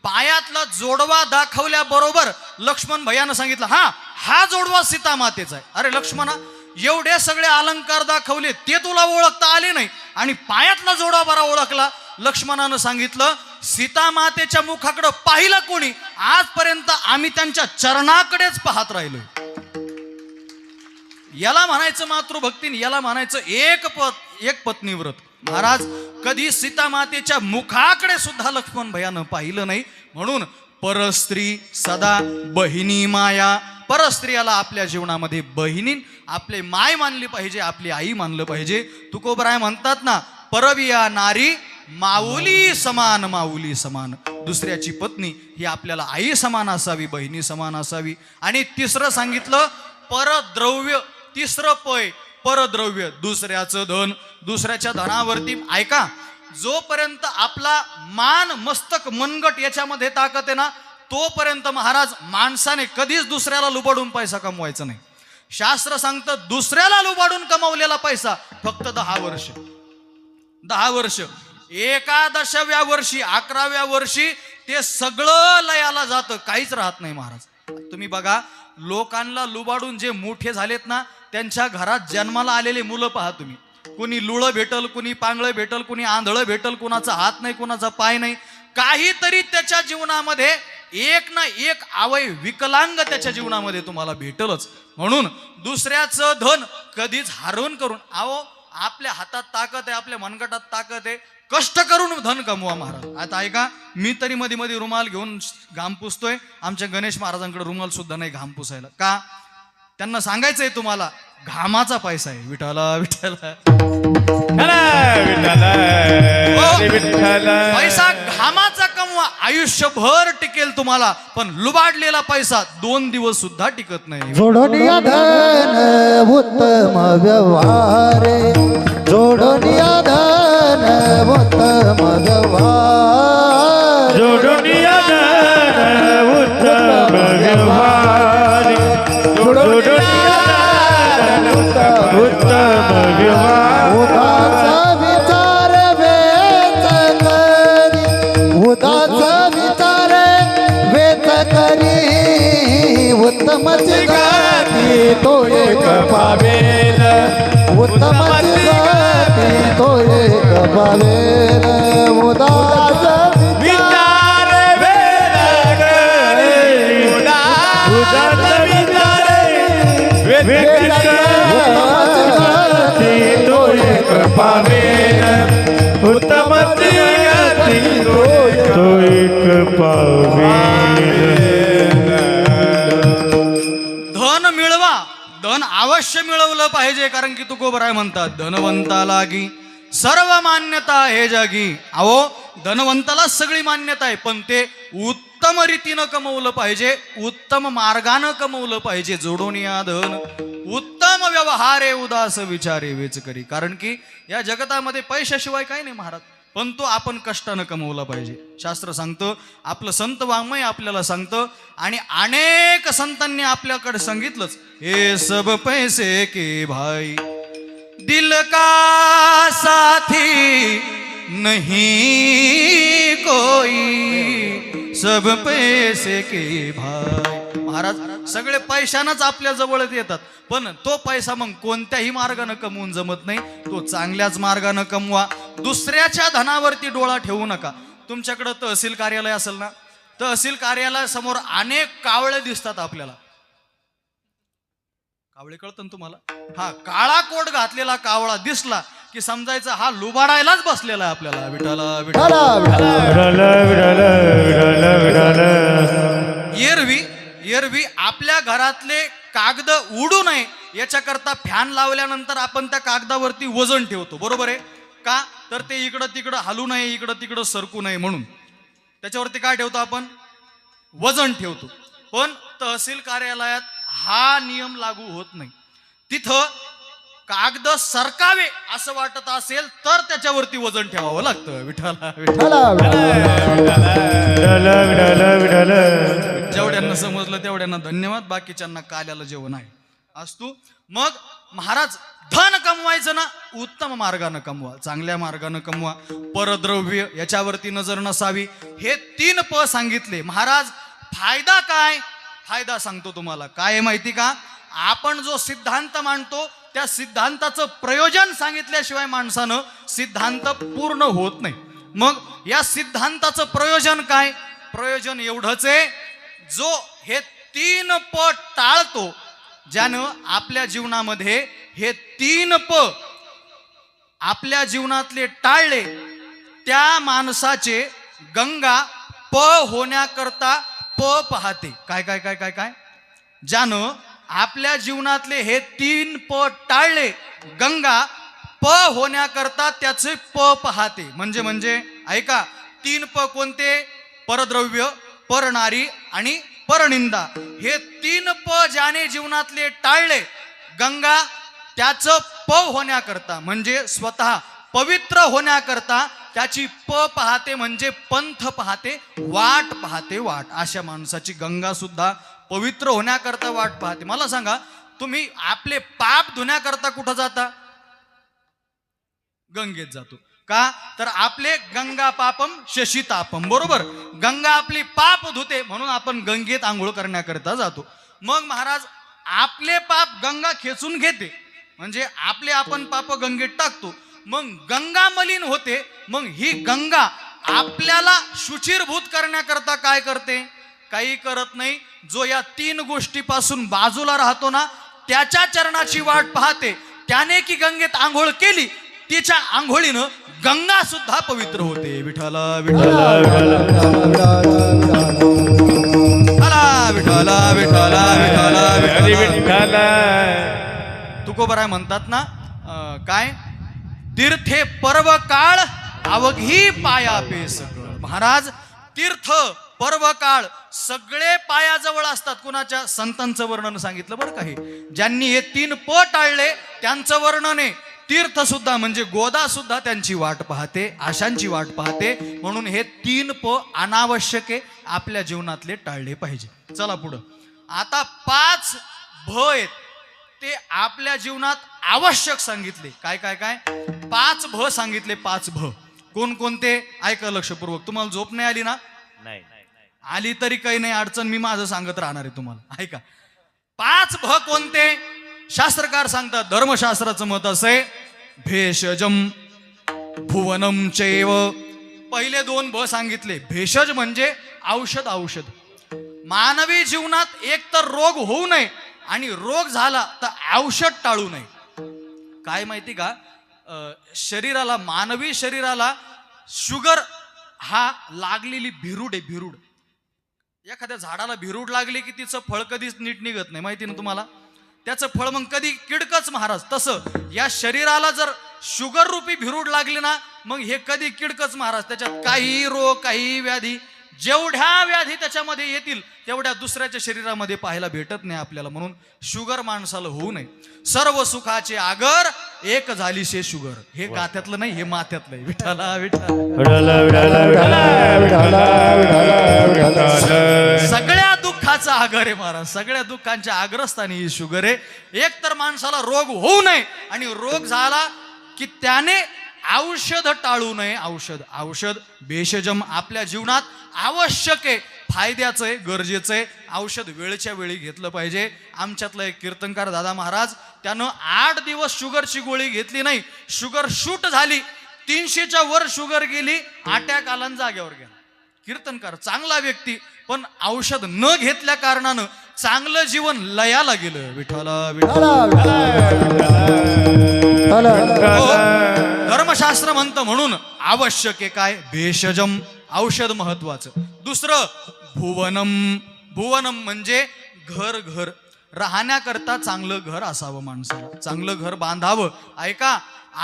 पायातला जोडवा दाखवल्याबरोबर लक्ष्मण भैयानं सांगितलं हा जोडवा सीता मातेचा आहे. अरे लक्ष्मणा, एवढे सगळे अलंकार दाखवले ते तुला ओळखता आले नाही आणि पायातला जोडवा बरा ओळखला. लक्ष्मणानं सांगितलं सीता मातेच्या मुखाकडं पाहिलं कोणी? आजपर्यंत आम्ही त्यांच्या चरणाकडेच पाहत राहिलो. याला म्हणायचं मातृभक्तीन, याला म्हणायचं एक पत्नीव्रत. महाराज कधी सीता मातेच्या मुखाकडे सुद्धा लक्ष्मण भैयानं पाहिलं नाही. म्हणून परस्त्री सदा बहिणी माया. परस्त्रियाला आपल्या जीवनामध्ये बहिणी, आपले माय मानली पाहिजे, आपली आई मानलं पाहिजे. तुकोबराय म्हणतात ना, परविया नारी माऊली समान, माऊली समान. दुसऱ्याची पत्नी ही आपल्याला आई समान असावी, बहिणी समान असावी. आणि तिसरं सांगितलं परद्रव्य. तिसरं पय परद्रव्य, दुसऱ्याचं धन. दुसऱ्याच्या धनावरती ऐका, जोपर्यंत आपला मान मस्तक मनगट याच्यामध्ये ताकद आहे ना, तोपर्यंत महाराज माणसाने कधीच दुसऱ्याला लुबाडून पैसा कमवायचा नाही. शास्त्र सांगतं दुसऱ्याला लुबाडून कमवलेला पैसा फक्त 10 वर्ष. 10 वर्ष. 11व्या वर्षी 11व्या वर्षी ते सगळं लयाला जातं, काहीच राहत नाही महाराज. तुम्ही बघा, लोकांना लुबाडून जे मोठे झालेत ना, त्यांच्या घरात जन्माला आलेले मुलं पहा तुम्ही. कुणी लुळं भेटल, कुणी पांगळं भेटल, कुणी आंधळं भेटल, कुणाचा हात नाही, कुणाचा पाय नाही. काहीतरी त्याच्या जीवनामध्ये एक ना एक अवयव विकलांग त्याच्या जीवनामध्ये तुम्हाला भेटलच. म्हणून दुसऱ्याचं धन कधीच हरवून करून, आपल्या हातात ताकद आहे, आपल्या मनगटात ताकद आहे, कष्ट करून धन कमवा महाराज. आता ऐका, मी तरी मध्ये मध्ये रुमाल घेऊन घाम पुसतोय. आमच्या गणेश महाराजांकडे रुमाल सुद्धा नाही घाम पुसायला. का? त्यांना सांगायचंय तुम्हाला घामाचा पैसा आहे. विठाला विठाला पैसा घामाचा कमवा, आयुष्यभर टिकेल तुम्हाला. पण लुबाडलेला पैसा 2 दिवस सुद्धा टिकत नाही. जोडनिया धन उत्तम व्यवहार, जोडनिया धन उत्तम व्यवहार, जोडनिया धन उत्तम व्यवहार, जोडनिया धन उत्तम व्यवहार. उदास विचार वेच करी, उदास विचार वेच करी, उत्तमची गती तो एक पावेल, उत्तमची गती तो एक पावेल. उदास विचार वेद करी, उदास विचार वेद करी, तो एक पावेल, उत्तमची गती तो एक पावेल. धन मिळवा, धन अवश्य मिळवलं पाहिजे. कारण की तुकोबराय म्हणतात धनवंता लागी सर्व मान्यता हे जागी. धनवंताला सगळी मान्यता आहे, पण ते उत्तम रीतीनं कमवलं पाहिजे, उत्तम मार्गानं कमवलं पाहिजे. जोडून या धन उत्तम व्यवहारे, उदास विचारे वेच करी. कारण की या जगतामध्ये पैशाशिवाय काही नाही महाराज, पण तो आपण कष्टानं कमवला पाहिजे. शास्त्र सांगतं, आपलं संत वाङ्मय आपल्याला सांगतं, आणि अनेक संतांनी आपल्याकडे सांगितलंच, हे सब पैसे के भाई दिल का साथी नहीं कोई, सब पैसे के भाई. महाराज सगळे पैशानंच आपल्या जवळ येतात, पण तो पैसा मग कोणत्याही मार्गानं कमवून जमत नाही. तो चांगल्याच मार्गानं कमवा. दुसऱ्याच्या धनावरती डोळा ठेवू नका. तुमच्याकडं तहसील कार्यालय असेल ना, तहसील कार्यालयासमोर अनेक कावळे दिसतात आपल्याला. कावळे कळतं ना तुम्हाला? काळा कोट घातलेला कावळा दिसला की समजायचं हा लुबाडायलाच बसलेला आहे आपल्याला. विठाला एरवी आपल्या घरातले कागद उडू नये याच्याकरता फॅन लावल्यानंतर आपण त्या कागदावरती वजन ठेवतो, बरोबर आहे का? तर ते इकडं तिकडं हलू नये, इकडं तिकडं सरकू नये म्हणून त्याच्यावरती काय ठेवतो आपण? वजन ठेवतो. पण तहसील कार्यालयात हा नियम लागू होत नाही. तिथं कागद सरकावे असं वाटत असेल तर त्याच्यावरती वजन ठेवावं लागतं. विठाला विठ्ठल. विठाला विठाला. विठ्ठल जेवढ्यांना समजलं तेवढ्यांना धन्यवाद. बाकीच्यांना काल्याला जेवण आहे असतो. मग महाराज धन कमवायचं ना उत्तम मार्गानं कमवा, चांगल्या मार्गानं कमवा. परद्रव्य याच्यावरती नजर नसावी. हे 3 प सांगितले महाराज. फायदा काय? फायदा सांगतो तुम्हाला. काय आहे माहिती का? आपण जो सिद्धांत मांडतो त्या सिद्धांताचं प्रयोजन सांगितल्याशिवाय माणसानं सिद्धांत पूर्ण होत नाही. मग या सिद्धांताचं प्रयोजन काय? प्रयोजन एवढंच आहे, जो हे 3 प टाळतो, ज्यानं आपल्या जीवनामध्ये हे 3 प आपल्या जीवनातले टाळले, त्या माणसाचे गंगा प होण्याकरता प पाहते. काय काय काय काय काय? ज्यानं आपल्या जीवनातले हे 3 प टाळले, गंगा प होण्याकरता त्याचे प पाहते. म्हणजे ऐका, 3 प कोणते? परद्रव्य, परनारी आणि परनिंदा. हे 3 प ज्याने जीवनातले टाळले, गंगा त्याचं प होण्याकरता म्हणजे स्वतः पवित्र होण्याकरता त्याची प पाहते, म्हणजे पंथ पाहते, वाट पाहते. वाट अशा माणसाची गंगा सुद्धा पवित्र होण्याकरता वाट पाहते. मला सांगा, तुम्ही आपले पाप धुण्याकरता कुठं जाता? गंगेत जातो. का? तर आपले गंगा पापम शशी तापम. बरोबर, गंगा आपली पाप धुते म्हणून आपण गंगेत आंघोळ करण्याकरता जातो. मग महाराज आपले पाप गंगा खेचून घेते, म्हणजे आपले आपण पाप गंगेत टाकतो. मग गंगा मलिन होते. मग ही गंगा आपल्याला शुचिरभूत करण्याकरता काय करते? काही करत नाही. जो या 3 गोष्टीपासून बाजूला राहतो ना, त्याच्या चरणाची वाट पाहते. त्याने की गंगेत आंघोळ केली, तिच्या आंघोळीनं गंगा सुद्धा पवित्र होते. विठाला विठाला विठाला विठाला विठाला विठाला. तुकोबराय म्हणतात ना, काय? तीर्थे पर्व काळ अवघी पाया पे सकळ. महाराज तीर्थ पर्व काळ सगळे पायाजवळ असतात. कुणाच्या? संतांचं वर्णन सांगितलं बरं काही. ज्यांनी हे 3 प टाळले त्यांचं वर्णन आहे. तीर्थ सुद्धा म्हणजे गोदा सुद्धा त्यांची वाट पाहते, आशांची वाट पाहते. म्हणून हे 3 प अनावश्यक आहे, आपल्या जीवनातले टाळले पाहिजे. चला पुढं. आता 5 भ आहेत, ते आपल्या जीवनात आवश्यक सांगितले. काय काय काय? 5 भ सांगितले. 5 भ कोणकोणते? ऐका लक्षपूर्वक. तुम्हाला झोप नाही आली ना? नाही आली तरी काही नाही अडचण, मी माझं सांगत राहणार आहे तुम्हाला. ऐका, 5 भ कोणते? शास्त्रकार सांगतात, धर्मशास्त्राचं मत असे, भेषजम भुवनम चैव. पहिले 2 भ सांगितले. भेषज म्हणजे औषध. औषध मानवी जीवनात एक तर रोग होऊ नये आणि रोग झाला तर औषध टाळू नये. काय माहिती का? शरीराला, मानवी शरीराला शुगर हा लागलेली भिरूड आहे. भिरूड. एखाद्या झाडाला भिरूड लागली की तिचं फळ कधीच नीट निघत नाही, माहिती ना तुम्हाला? त्याचं फळ मग कधी किडकच महाराज. तसं या शरीराला जर शुगर रूपी भिरूड लागली ना, मग हे कधी किडकच महाराज. त्याच्यात काही रोग, काही व्याधी, जेवढ्या व्याधी त्याच्यामध्ये येतील तेवढ्या दुसऱ्याच्या शरीरामध्ये पाहायला भेटत नाही आपल्याला. म्हणून शुगर माणसाला होऊ नये. सर्व सुखाचे आगर एक झाली शे शुगर. हे गाथ्यातलं नाही, हे माथ्यातलं आहे. विठाला सगळ्या दुःखाचा आगर आहे महाराज. सगळ्या दुःखांच्या आग्रस्थानी ही शुगर आहे. एक तर माणसाला रोग होऊ नये आणि रोग झाला की त्याने औषध टाळू नये. औषध भेषजम आपल्या जीवनात आवश्यक आहे, फायद्याचं आहे, गरजेचं आहे. औषध वेळच्या वेळी घेतलं पाहिजे. आमच्यातला एक कीर्तनकार दादा महाराज, त्यानं 8 दिवस शुगरची गोळी घेतली नाही, शुगर शूट झाली, 300च्या वर शुगर गेली, अटॅक आला आणि जाग्यावर गेला. कीर्तनकार चांगला व्यक्ती, पण औषध न घेतल्या कारणानं चांगलं जीवन लयाला गेलं. विठाला धर्मशास्त्र म्हणतं. म्हणून आवश्यक आहे काय? भेषजम, औषध महत्वाचं. दुसरं भुवनम. भुवनम म्हणजे घर. घर राहण्याकरता चांगलं घर असावं माणसाला, चांगलं घर बांधावं. ऐका,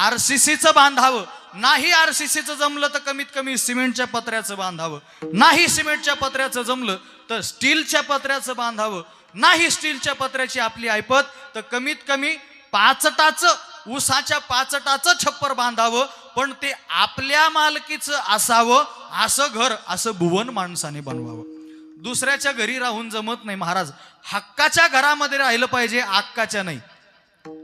RCCचं बांधावं. नाही RCCचं जमलं तर कमीत कमी सिमेंटच्या पत्र्याचं बांधावं. नाही सिमेंटच्या पत्र्याचं जमलं तर स्टीलच्या पत्र्याचं बांधावं. नाही स्टीलच्या पत्र्याची आपली ऐपत तर कमीत कमी 5टाचं ऊसाच्या पाचटाचं छप्पर बांधावं, पण ते आपल्या मालकीचं असावं. असं घर, असं भुवन माणसाने बनवावं. दुसऱ्याच्या घरी राहून जमत नाही महाराज. हक्काच्या घरामध्ये राहिलं पाहिजे, अक्काच्या नाही.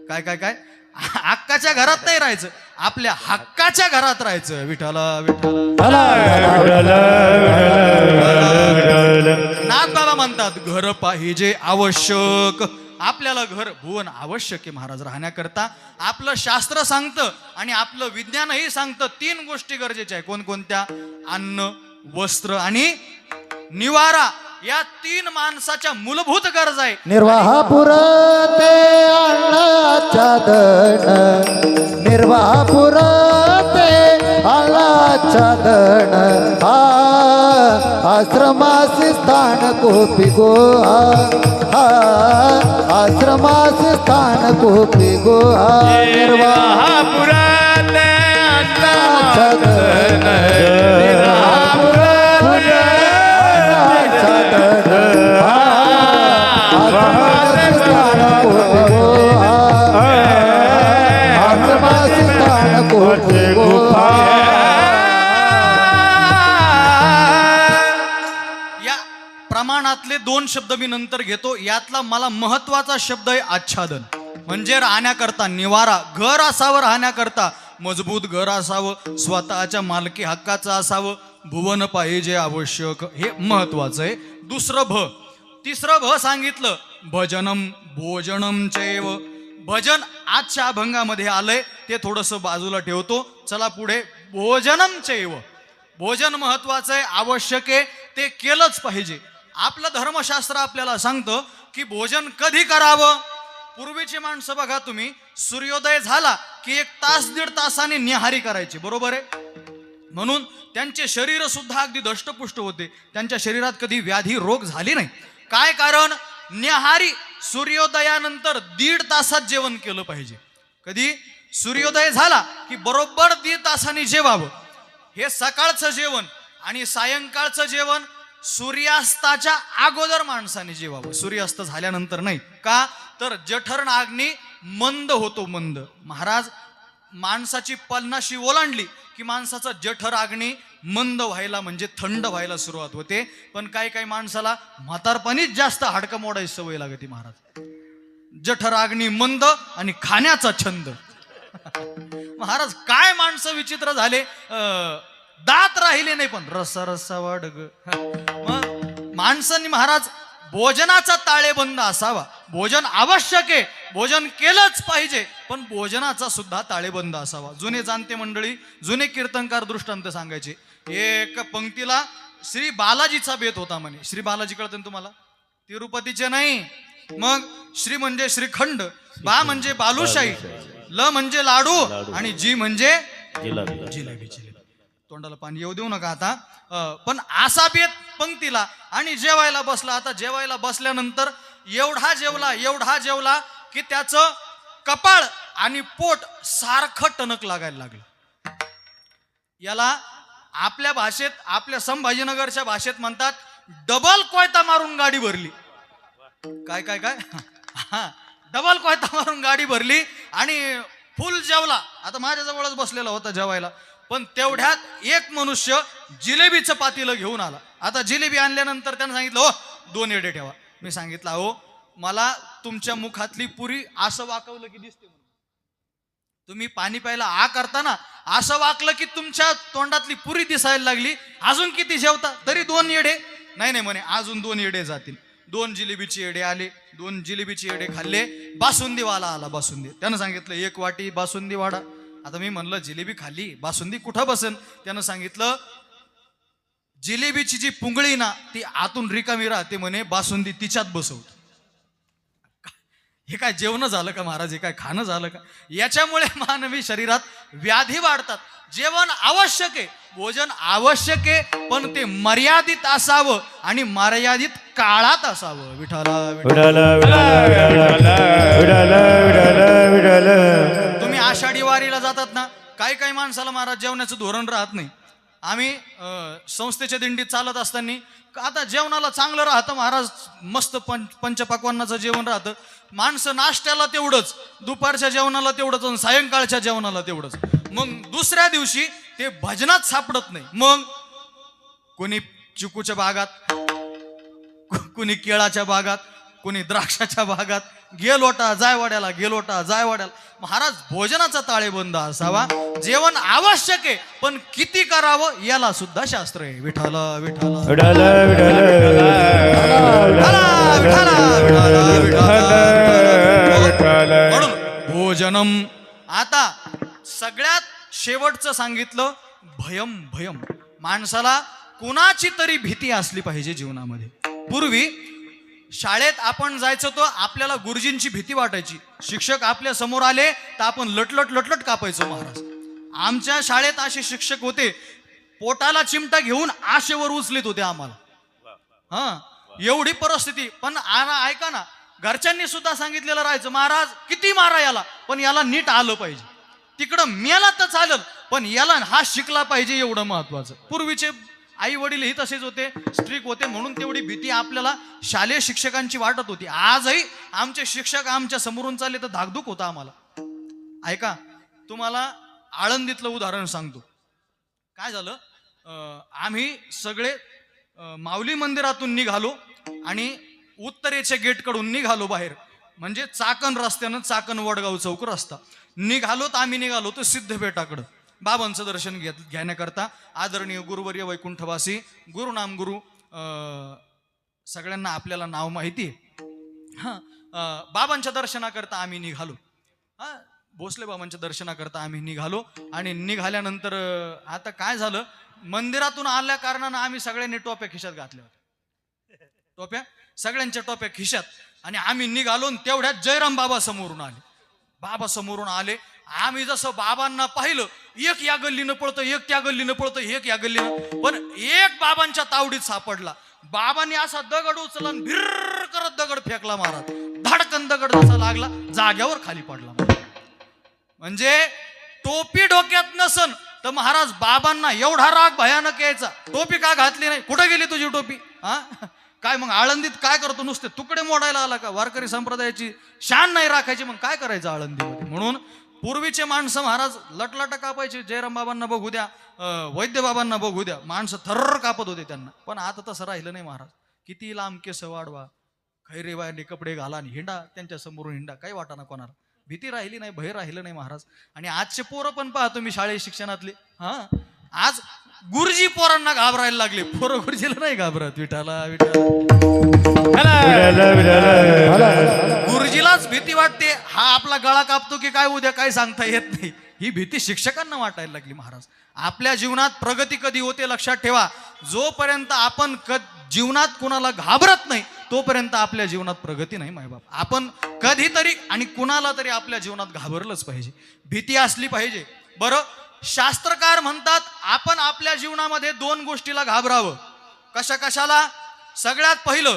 काय काय काय हक्काच्या घरात नाही राहायचं, आपल्या हक्काच्या घरात राहायचं. विठाला विठाला. नाथ बाबा म्हणतात घर पाहिजे आवश्यक. आपल्याला घर भुवन आवश्यक आहे महाराज राहण्याकरता. आपलं शास्त्र सांगतं आणि आपलं विज्ञानही सांगतं 3 गोष्टी गरजेच्या आहे. कोणकोणत्या? अन्न, वस्त्र आणि निवारा. या 3 माणसाच्या मूलभूत गरज आहे. निर्वाह पुरते अन्नाच्या दण, निर्वाह पुरते अन्नाच्या दण. आश्रमासी स्थान कोपी गोहा, आश्रमासी स्थान कोपी गोहा. निर्वाह पुराते अन्नाच्या दण, या प्रमाणातले 2 शब्द मी नंतर घेतो. यातला मला महत्वाचा शब्द आहे आच्छादन. म्हणजे राहण्याकरता निवारा. घर असावं राहण्याकरता, मजबूत घर असावं, स्वतःच्या मालकी हक्काचं असावं. भुवन पाहिजे आवश्यक, हे महत्वाचं आहे. दुसरं भ. तिसरं भ सांगितलं भजनम भोजनम चैव. भजन आजच्या अभंगामध्ये आलंय, ते थोडंसं बाजूला ठेवतो. चला पुढे. भोजनम चैव. भोजन महत्वाचं आहे, आवश्यक आहे, ते केलंच पाहिजे. आपलं धर्मशास्त्र आपल्याला सांगतं की भोजन कधी करावं. पूर्वीची माणसं बघा तुम्ही, सूर्योदय झाला की 1 तास 1.5 तासाने निहारी करायची, बरोबर आहे. म्हणून त्यांचे शरीर सुद्धा अगदी दष्टपुष्ट होते. त्यांच्या शरीरात कधी व्याधी रोग झाली नाही. काय कारण? न्याहारी सूर्योदयानंतर 1.5 तासात जेवण केलं पाहिजे. कधी? सूर्योदय झाला की बरोबर 1.5 तासांनी जेवावं. हे सकाळचं जेवण आणि सायंकाळचं जेवण सूर्यास्ताच्या अगोदर माणसाने जेवावं, सूर्यास्त झाल्यानंतर नाही. का? तर जठर अग्नी मंद होतो, मंद. महाराज, माणसाची 50शी ओलांडली की माणसाचा जठर अग्नी मंद व्हायला म्हणजे थंड व्हायला सुरुवात होते. पण काही माणसाला म्हातारपणीच जास्त हाडकं मोडायची सवय लागते महाराज. जठर अग्नी मंद आणि खाण्याचा छंद. महाराज काय माणसं विचित्र झाले. दात राहिले नाही पण रस्सा रस्सा वाढग. मग माणसांनी महाराज भोजनाचा ताळेबंद असावा. भोजन आवश्यक आहे, भोजन केलंच पाहिजे, पण भोजनाचा सुद्धा ताळेबंद असावा. जुने जाणते मंडळी, जुने कीर्तनकार दृष्टांत सांगायचे. एक पंक्तीला श्री बालाजीचा बेत होता म्हणे. श्री बालाजी कळतं तुम्हाला? तिरुपतीचे नाही. मग श्री म्हणजे श्रीखंड, बा म्हणजे बालुशाही, ल म्हणजे लाडू आणि जी म्हणजे जिलेबी. तोंडाला पाणी येऊ देऊ नका आता. पण असा बेत पंक्तीला आणि जेवायला बसला. आता जेवायला बसल्यानंतर एवढा जेवला की त्याचं कपाळ आणि पोट सारखं टणक लागायला लागलं. याला आपल्या भाषेत, आपल्या संभाजीनगरच्या भाषेत म्हणतात डबल कोयता मारून गाडी भरली. काय काय काय हा, डबल कोयता मारून गाडी भरली आणि फुल जेवला. आता माझ्याजवळच बसलेला होता जेवायला, पण तेवढ्यात एक मनुष्य जिलेबीचं पातेलं घेऊन आला. आता जिलेबी आणल्यानंतर त्यानं सांगितलं, हो 2 एडे ठेवा. मी सांगितलं, हो मला तुमच्या मुखातली पुरी असं वाकवलं की दिसते. तुम्ही पाणी प्यायला आ करताना असं वाकलं की तुमच्या तोंडातली पुरी दिसायला लागली. अजून किती जेवता? तरी 2 एडे. नाही म्हणे, अजून 2 एडे जातील. 2 जिलेबीचे एडे आले. 2 जिलेबीचे एडे खाल्ले. बासुंदीवाला आला, बासुंदी. त्यानं सांगितलं 1 वाटी बासुंदी वाढा. आता मी म्हणलं जिलेबी खाल्ली, बासुंदी कुठं बसन? त्यानं सांगितलं जिलेबीची जी पुंगळी ना ती आतून रिकामी राहते म्हणे, बासुंदी तिच्यात बसवतो. हे काय जेवण झालं का महाराज? हे काय खाणं झालं का? याच्यामुळे मानवी शरीरात व्याधी वाढतात. जेवण आवश्यक आहे, भोजन आवश्यक आहे, पण ते मर्यादित असावं आणि मर्यादित काळात असावं. तुम्ही आषाढी वारीला जातात ना, काही माणसाला महाराज जेवणाचं धोरण राहत नाही. आम्ही संस्थेच्या दिंडीत चालत असताना आता जेवणाला चांगलं राहतं महाराज, मस्त पंचपक्वान्नाचं जेवण राहतं. माणसं नाश्त्याला तेवढंच, दुपारच्या जेवणाला तेवढंच आणि सायंकाळच्या जेवणाला तेवढंच. मग दुसऱ्या दिवशी ते भजनात सापडत नाही. मग कोणी चिकूच्या बागात, कोणी केळाच्या बागात, कोणी द्राक्षाच्या बागात, गेलोटा जायवाड्याला, गेलोटा जायवाड्याला. महाराज भोजनाचा ताळेबंद असावा. जेवण आवश्यक आहे, पण किती करावं याला सुद्धा शास्त्र आहे. विठाला विठाला विठ्ठल म्हणून भोजनम. आता सगळ्यात शेवटचं सांगितलं भयम. भयम माणसाला कुणाची तरी भीती असली पाहिजे जीवनामध्ये. पूर्वी शाळेत आपण जायचो तो आपल्याला गुरुजींची भीती वाटायची. शिक्षक आपल्या समोर आले तर आपण लटलट लटलट कापायचो. महाराज आमच्या शाळेत असे शिक्षक होते, पोटाला चिमटा घेऊन आशेवर उचलीत होते आम्हाला. हा एवढी परिस्थिती. पण ऐका ना, घरच्यांनी सुद्धा सांगितलेलं राहायचं, महाराज किती मारा याला, पण याला नीट आलं पाहिजे. तिकडं मेला तर चालेल, पण याला हा शिकला पाहिजे, एवढं महत्वाचं. पूर्वीचे आई वडीलही तसेच होते, स्ट्रिक होते, म्हणून तेवढी भीती आपल्याला शालेय शिक्षकांची वाटत होती. आजही आमचे शिक्षक आमच्या समोरून चालले तर धाकधूक होता आम्हाला. ऐका, तुम्हाला आळंदीतलं उदाहरण सांगतो. काय झालं, आम्ही सगळे माऊली मंदिरातून निघालो आणि उत्तरेच्या गेटकडून निघालो बाहेर, म्हणजे चाकण रस्त्यानं, चाकण वडगाव चौक रस्ता निघालो. तर आम्ही निघालो तर सिद्धपेठाकडं बाबांचं दर्शन घेण्याकरता. आदरणीय गुरुवर्य वैकुंठवासी गुरुनाम गुरु सगळ्यांना आपल्याला नाव माहिती आहे. बाबांच्या दर्शनाकरता आम्ही निघालो. भोसले बाबांच्या दर्शनाकरता आम्ही निघालो. आणि निघाल्यानंतर आता काय झालं, मंदिरातून आल्या कारणानं आम्ही सगळ्यांनी टोप्या खिशात घातल्या होत्या. टोप्या सगळ्यांच्या टोप्या खिशात. आणि आम्ही निघालो, तेवढ्यात जयराम बाबा समोरून आले. बाबा समोरून आले. आम्ही जसं बाबांना पाहिलं, एक या गल्लीनं पळतं, एक त्या गल्लीनं पळतं, एक या गल्लीनं, पण एक बाबांच्या तावडीत सापडला. बाबांनी असा दगड उचलला, भिर करत दगड फेकला. महाराज धडकन दगड जसा लागला जाग्यावर खाली पडला. म्हणजे टोपी डोक्यात नसन तर महाराज बाबांना एवढा राग भयानक यायचा. टोपी का घातली नाही, कुठे गेली तुझी टोपी? हा काय मग आळंदीत काय करतो, नुसते तुकडे मोडायला आला का? वारकरी संप्रदायाची शान नाही राखायची, मग काय करायचं आळंदीमध्ये? म्हणून पूर्वीचे माणसं महाराज लटलट कापायचे. जयराम बाबांना बघू द्या, वैद्य बाबांना बघू द्या, माणसं थर्र कापत होते त्यांना. पण आता तसं राहिलं नाही महाराज. किती लांब केस वाढवा, खैरेवाले कपडे घाला आणि हिंडा, त्यांच्या समोरून हिंडा, काही वाटाना कोणाला. भीती राहिली नाही, भय राहिलं नाही महाराज. आणि आजचे पोरं पण पाहतो मी शाळेत शिक्षणातले, आज गुरुजी पोरांना घाबरायला लागले. पोरं गुरुजीला नाही घाबरत. विठाला गुरुजीलाच भीती वाटते. हा आपला गळा कापतो की काय उद्या काय सांगता येत नाही, ही भीती शिक्षकांना वाटायला लागली. महाराज आपल्या जीवनात प्रगती कधी होते लक्षात ठेवा. जोपर्यंत आपण जीवनात कुणाला घाबरत नाही तोपर्यंत आपल्या जीवनात प्रगती नाही. मायबाप आपण कधीतरी आणि कुणाला तरी आपल्या जीवनात घाबरलंच पाहिजे, भीती असली पाहिजे. बरं, शास्त्रकार म्हणतात आपण आपल्या जीवनामध्ये दोन गोष्टीला घाबरावं. कशा कशाला? सगळ्यात पहिलं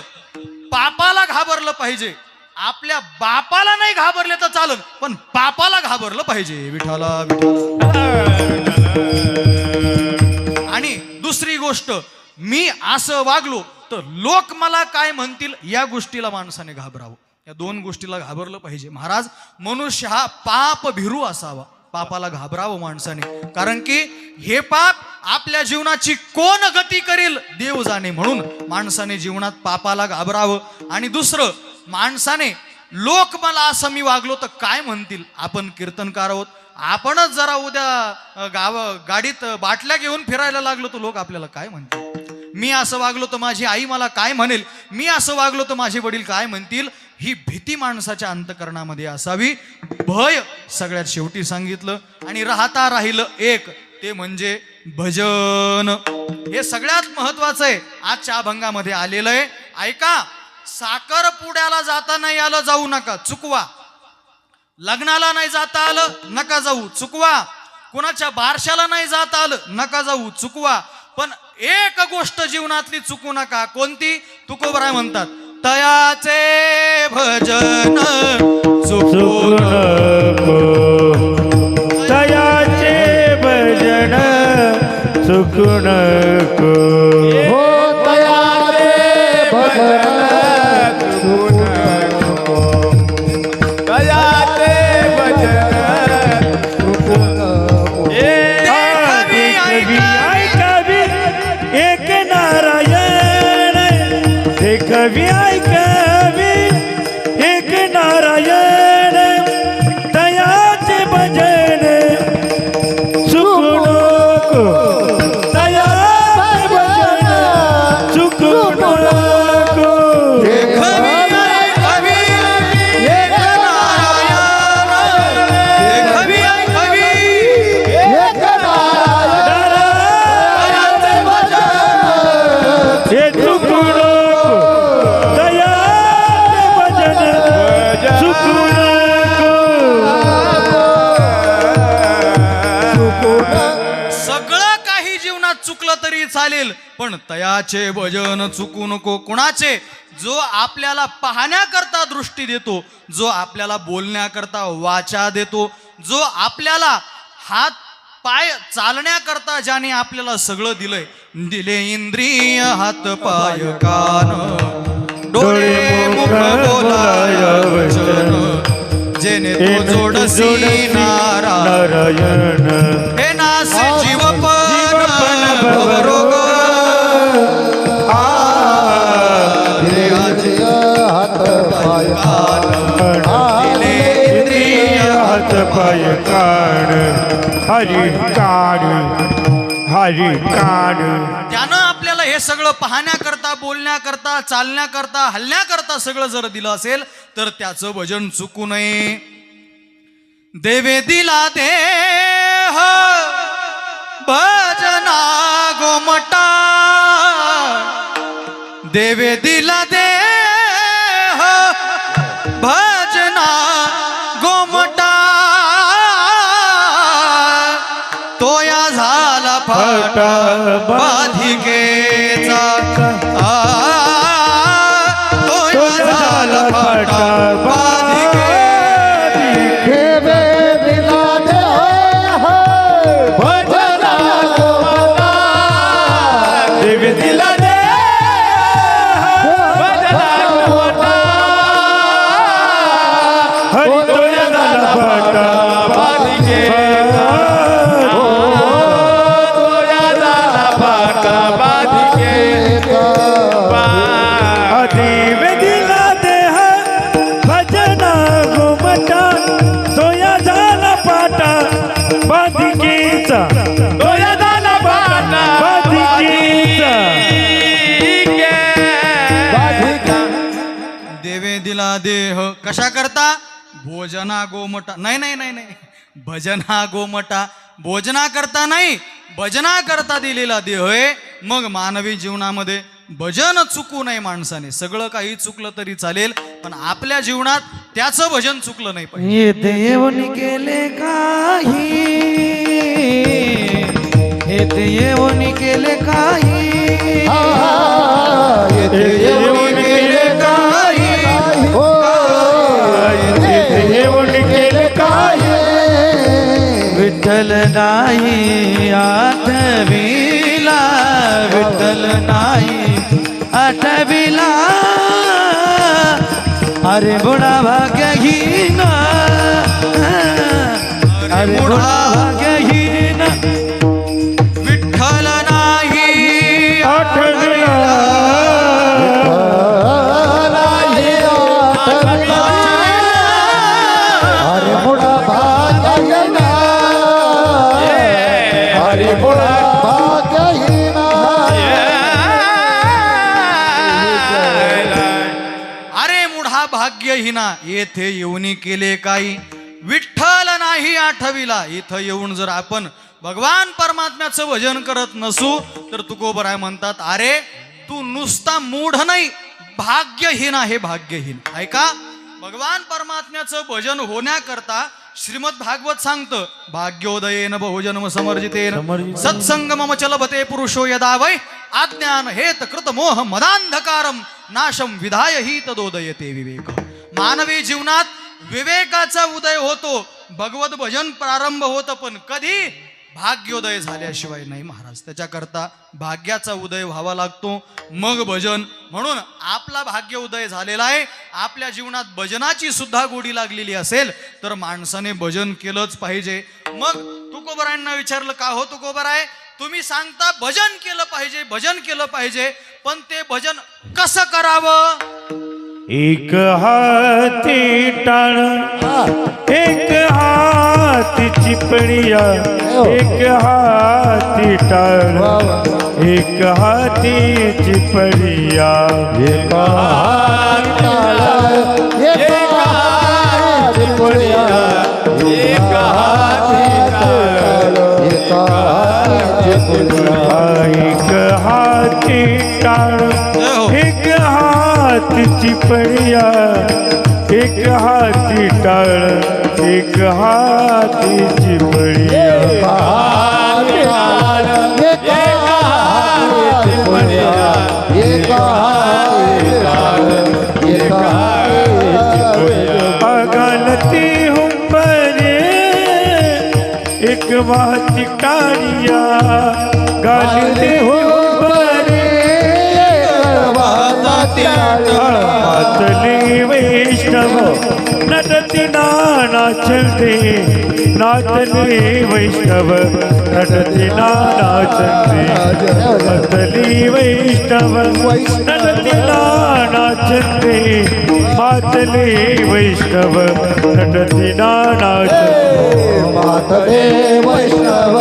पापाला घाबरलं पाहिजे. आपल्या बापाला नाही घाबरले तर चालेल, पण पापाला घाबरलं पाहिजे. विठाला आणि दुसरी गोष्ट, मी असं वागलो तर लोक मला काय म्हणतील या गोष्टीला माणसाने घाबरावं. या दोन गोष्टीला घाबरलं पाहिजे. महाराज मनुष्य हा पाप भिरू असावा. पापाला घाबरावं माणसाने, कारण की हे पाप आपल्या जीवनाची कोण गती करेल देव जाणे. म्हणून माणसाने जीवनात पापाला घाबरावं. आणि दुसरं, माणसाने लोक मला असं मी वागलो तर काय म्हणतील. आपण कीर्तनकार आहोत, आपणच जरा उद्या गाडीत बाटल्या घेऊन फिरायला लागलो तर लोक आपल्याला काय म्हणतील. मी असं वागलो तर माझी आई मला काय म्हणेल, मी असं वागलो तर माझे वडील काय म्हणतील. ही भीती माणसाच्या अंतकरणामध्ये असावी. भय सगळ्यात शेवटी सांगितलं. आणि राहता राहिलं एक, ते म्हणजे भजन. हे सगळ्यात महत्वाचं आहे, आजच्या अभंगामध्ये आलेलं आहे. ऐका, साखरपुड्याला जाता नाही आलं जाऊ नका, चुकवा. लग्नाला नाही जाता आलं नका जाऊ, चुकवा. कुणाच्या बारशाला नाही जाता आलं नका जाऊ, चुकवा. पण एक गोष्ट जीवनातली चुकू नका. कोणती? तुकोबराय म्हणतात, तयाचे भजन चुकू नको, तयाचे भजन चुकू नारायण दयाचे भजन चुकू नको दयाचे भजन चुकू नको कवी आहे कवी एक नारायण कवी आहे कवी एक नारायणाचे भजन हे चुकू नको दयाचे भजन चुकू नको सगळं काही जीवनात चुकलं तरी चालेल पण तयाचे भजन चुकू नको. कुणाचे? जो आपल्याला पाहण्याकरता दृष्टी देतो, जो आपल्याला बोलण्याकरता वाचा देतो, जो आपल्याला हात पाय चालण्याकरता ज्याने आपल्याला सगळं दिलंय. दिले इंद्रिय हात पाय कान डोळे मुख बोलाय वचन जेने तो जोडसी नारायण हे नास जीवपण भवरोग हात पाय दिले इंद्रिय हात पाय कान हरी कान हरी कान त्यानं आपल्याला हे सगळं पाहण्याकरता बोलण्याकरता चालण्याकरता हलण्याकरता सगळं जर दिलं असेल तर त्याचं भजन चुकू नये. देवे दिला देह भजना गोमटा देवे दिला देह भजना गोमटा तोया झाला फाटा बाधिकेचा तोया झाला फाटा बाधिके देवे दिला देह भजना गोमटा देवी दिला दे भजना गोमटा हरी तोया झाला फाटा बाधिके देवी दिला देह भजना गोमटा तोया झाला पाटा बाधिकेचा तोया झाला पाटा बाधिकेचा देवे दिला देह कशा करता भोजना गोमटा नाही नाही नाही नाही भजना गोमटा भोजना करता नाही भजना करता दिलेला देह आहे. मग मानवी जीवनामध्ये भजन चुकू नये माणसाने. सगळं काही चुकलं तरी चालेल पण आपल्या जीवनात त्याचं भजन चुकलं नाही पाहिजे. ये देवनी केले काही हे देवनी केले काही देवनी केले काही देवनी केले काही विठ्ठल नाही आठविला विठ्ठल नाही आठविला अरे बुडा भाग्यहीन अरे बुडा भाग्यहीन विठ्ठल नाही आठविला अरे मुडा भाग्यहीना अरे मुडा भाग्यहीना अरे मुढा भाग्यहीना येथे येऊनी केले काही विठ्ठल नाही आठविला. इथं येऊन जर आपण भगवान परमात्म्याचं भजन करत नसू तर तुकोबराय म्हणतात अरे तू नुसता मूढ नाही भाग्यहीन आहे भाग्यहीन. ऐका भगवान परमात्म्याचं भजन होण्याकरता श्रीमद भागवत सांगतं भाग्योदयेन बहुजन्म समर्जितेन सत्संगमम चलभते पुरुषो यदा वै आज्ञान हेत कृत मोह मदांधकारम नाशम विधाय ही तदोदयते विवेक. मानवी जीवनात विवेकाचा उदय होतो भगवत भजन प्रारंभ होतं पण कधी भाग्योदय झाल्याशिवाय नाही महाराज. त्याच्याकरता भाग्याचा उदय व्हावा लागतो मग भजन. म्हणून आपला भाग्य उदय झालेला आहे. आपल्या जीवनात भजनाची सुद्धा गोडी लागलेली असेल तर माणसाने भजन केलंच पाहिजे. मग तुकोबरायांना विचारलं का हो तुकोबराय तुम्ही सांगता भजन केलं पाहिजे भजन केलं पाहिजे पण ते भजन कसं करावं. एक हाती टाळ एक हाती चिपळिया एक हाती टाळ एक हाती चिपळिया एक हाती टाळ एक हाती चिपळिया एक हाती टाळ एक हाती चिपळिया एक हाती टाळ एक हाती चिपळिया एक हाती टाळ एक हाती चिपळिया अगलती हुंबरे एक वाती टाळिया गालती हुंबरे मातली वैष्णव नटती नाचते नाचली वैष्णव नटती नाचते मातली वैष्णव नटती नाचते मातली वैष्णव नटती नाचते मातले वैष्णव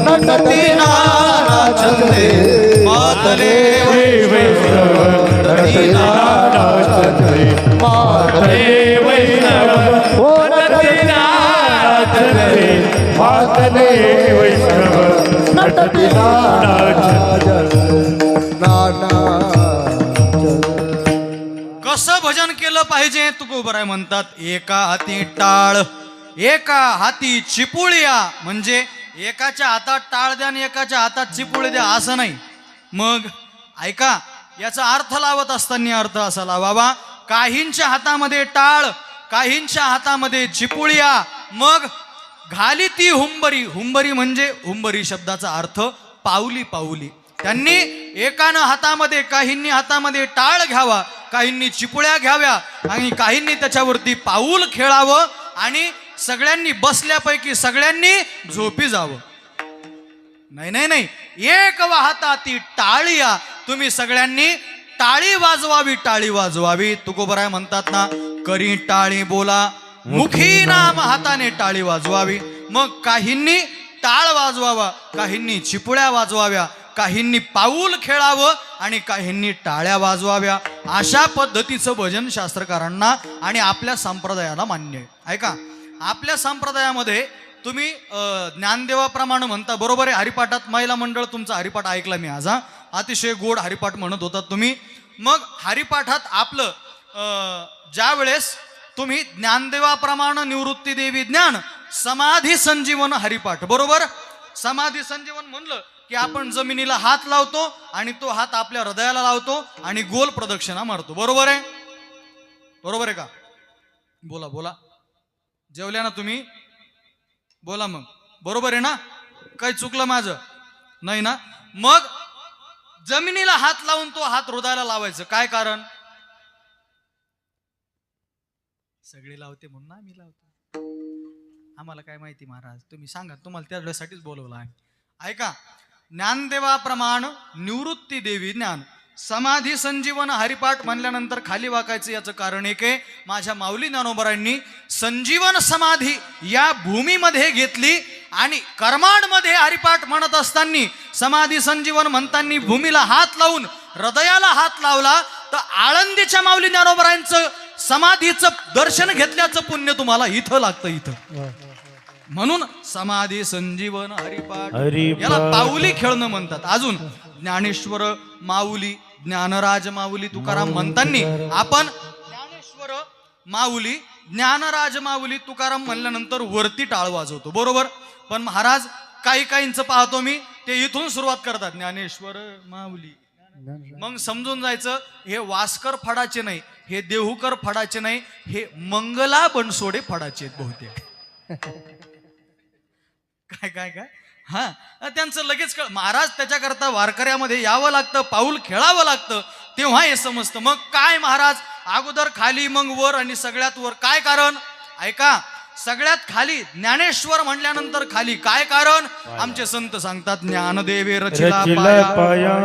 नटती नाचते मातले वैष्णव नटती नाचते मातले वैष्णव ओ नटती नाचते मातले वैष्णव नटती नाचते कसं भजन केलं पाहिजे तुकोबराय म्हणतात एका हाती टाळ एका हाती चिपुळिया म्हणजे एकाच्या हातात टाळ द्या आणि एकाच्या हातात चिपुळी द्या असं नाही. मग ऐका याचा अर्थ लावत असताना अर्थ असा लावावा काहींच्या हातामध्ये टाळ काहींच्या हातामध्ये चिपुळिया मग घाली ती हुंबरी हुंबरी म्हणजे हुंबरी शब्दाचा अर्थ पाऊली पाऊली त्यांनी एकानं हातामध्ये काहींनी हातामध्ये टाळ घ्यावा काहींनी चिपुळ्या घ्याव्या आणि काहींनी त्याच्यावरती पाऊल खेळावं आणि सगळ्यांनी बसल्यापैकी सगळ्यांनी झोपी जावं. नाही नाही नाही एक वाहता ती टाळिया तुम्ही सगळ्यांनी टाळी वाजवावी तुकोबराय म्हणतात ना करी टाळी बोला मुखी नाम हाताने टाळी वाजवावी. मग काहींनी टाळ वाजवावा काहींनी चिपुळ्या वाजवाव्या काहींनी पाऊल खेळावं आणि काहींनी टाळ्या वाजवाव्या अशा पद्धतीचं भजन शास्त्रकारांना आणि आपल्या संप्रदायाला मान्य आहे. ऐका आपल्या संप्रदायामध्ये तुम्ही ज्ञानदेवाप्रमाणे म्हणता बरोबर आहे. हरिपाठात महिला मंडळ तुमचा हरिपाठ ऐकला मी आज अतिशय गोड हरिपाठ म्हणत होता तुम्ही. मग हरिपाठात आपलं ज्या वेळेस तुम्ही ज्ञानदेवाप्रमाणे निवृत्ती देवी ज्ञान समाधी संजीवन हरिपाठ बरोबर समाधी संजीवन म्हणलं की आपण जमिनीला हात लावतो आणि तो हात आपल्या हृदयाला लावतो आणि गोल प्रदक्षिणा मारतो बरोबर आहे का? बोला बोला जेवल्या ना तुम्ही बोला मग बरोबर आहे ना? काही चुकलं माझं नाही ना? मग जमिनीला हात लावून तो हात हृदयाला लावायचं काय कारण? सगळे लावते म्हणून आम्ही लावतो. आम्हाला काय माहिती महाराज तुम्ही सांगा तुम्हाला त्यासाठीच बोलवलं आहे. ऐका ज्ञानदेवाप्रमाण निवृत्ती देवी ज्ञान समाधी संजीवन हरिपाठ म्हणल्यानंतर खाली वाकायचं याचं कारण एक आहे माझ्या माऊली ज्ञानोबरांनी संजीवन समाधी या भूमीमध्ये घेतली आणि कर्मांमध्ये हरिपाठ म्हणत असताना समाधी संजीवन म्हणताना भूमीला हात लावून हृदयाला हात लावला तर आळंदीच्या माऊली ज्ञानोबरांचं समाधीचं दर्शन घेतल्याचं पुण्य तुम्हाला इथं लागतं इथं. म्हणून समाधी संजीवन हरिपाठ याला पाऊली खेळणं म्हणतात. अजून ज्ञानेश्वर माऊली ज्ञानराज माऊली तुकाराम म्हणताना आपण ज्ञानेश्वर माऊली ज्ञानराज माऊली तुकाराम म्हणल्यानंतर वरती टाळ वाजवतो बरोबर. पण महाराज काहींचं पाहतो मी ते इथून सुरुवात करतात ज्ञानेश्वर माऊली. मग समजून जायचं हे वास्कर फडाचे नाही हे देहूकर फडाचे नाही हे मंगला बनसोडे फडाचे आहेत बहुतेक. काय काय काय हा त्यांचं लगेच महाराज त्याच्याकरता वारकऱ्यामध्ये यावं लागतं पाऊल खेळावं लागतं तेव्हा हे समजतं. मग काय महाराज अगोदर खाली मग वर आणि सगळ्यात वर काय कारण? ऐका सगळ्यात खाली ज्ञानेश्वर म्हणल्यानंतर खाली काय कारण? आमचे संत सांगतात ज्ञानदेवे रचिला पाया.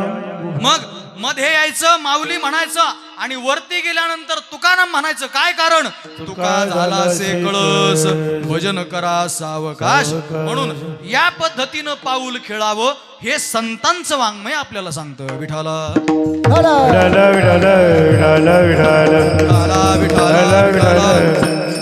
मग मध्ये यायचं माऊली म्हणायचं आणि वरती गेल्यानंतर तुकाराम म्हणायचं. काय कारण? तुका झाला से कळस भजन करा सावकाश. म्हणून या पद्धतीनं पाऊल खेळावं हे संतांचं वाङ्मय आपल्याला सांगतं. विठाला विठाला विठाला विठाला विठाला विठाला विठाला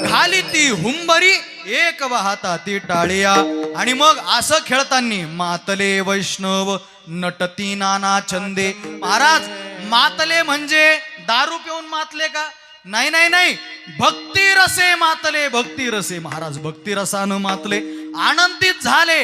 घाली ती हुंबरी एक वाहता ती टाळिया. आणि मग असं खेळताना मातले वैष्णव नटती नाना छंदे. महाराज मातले म्हणजे दारू पिऊन मातले का? नाही नाही नाही, भक्ती रसे मातले, भक्ती रसे. महाराज भक्ती रसानं मातले, आनंदित झाले,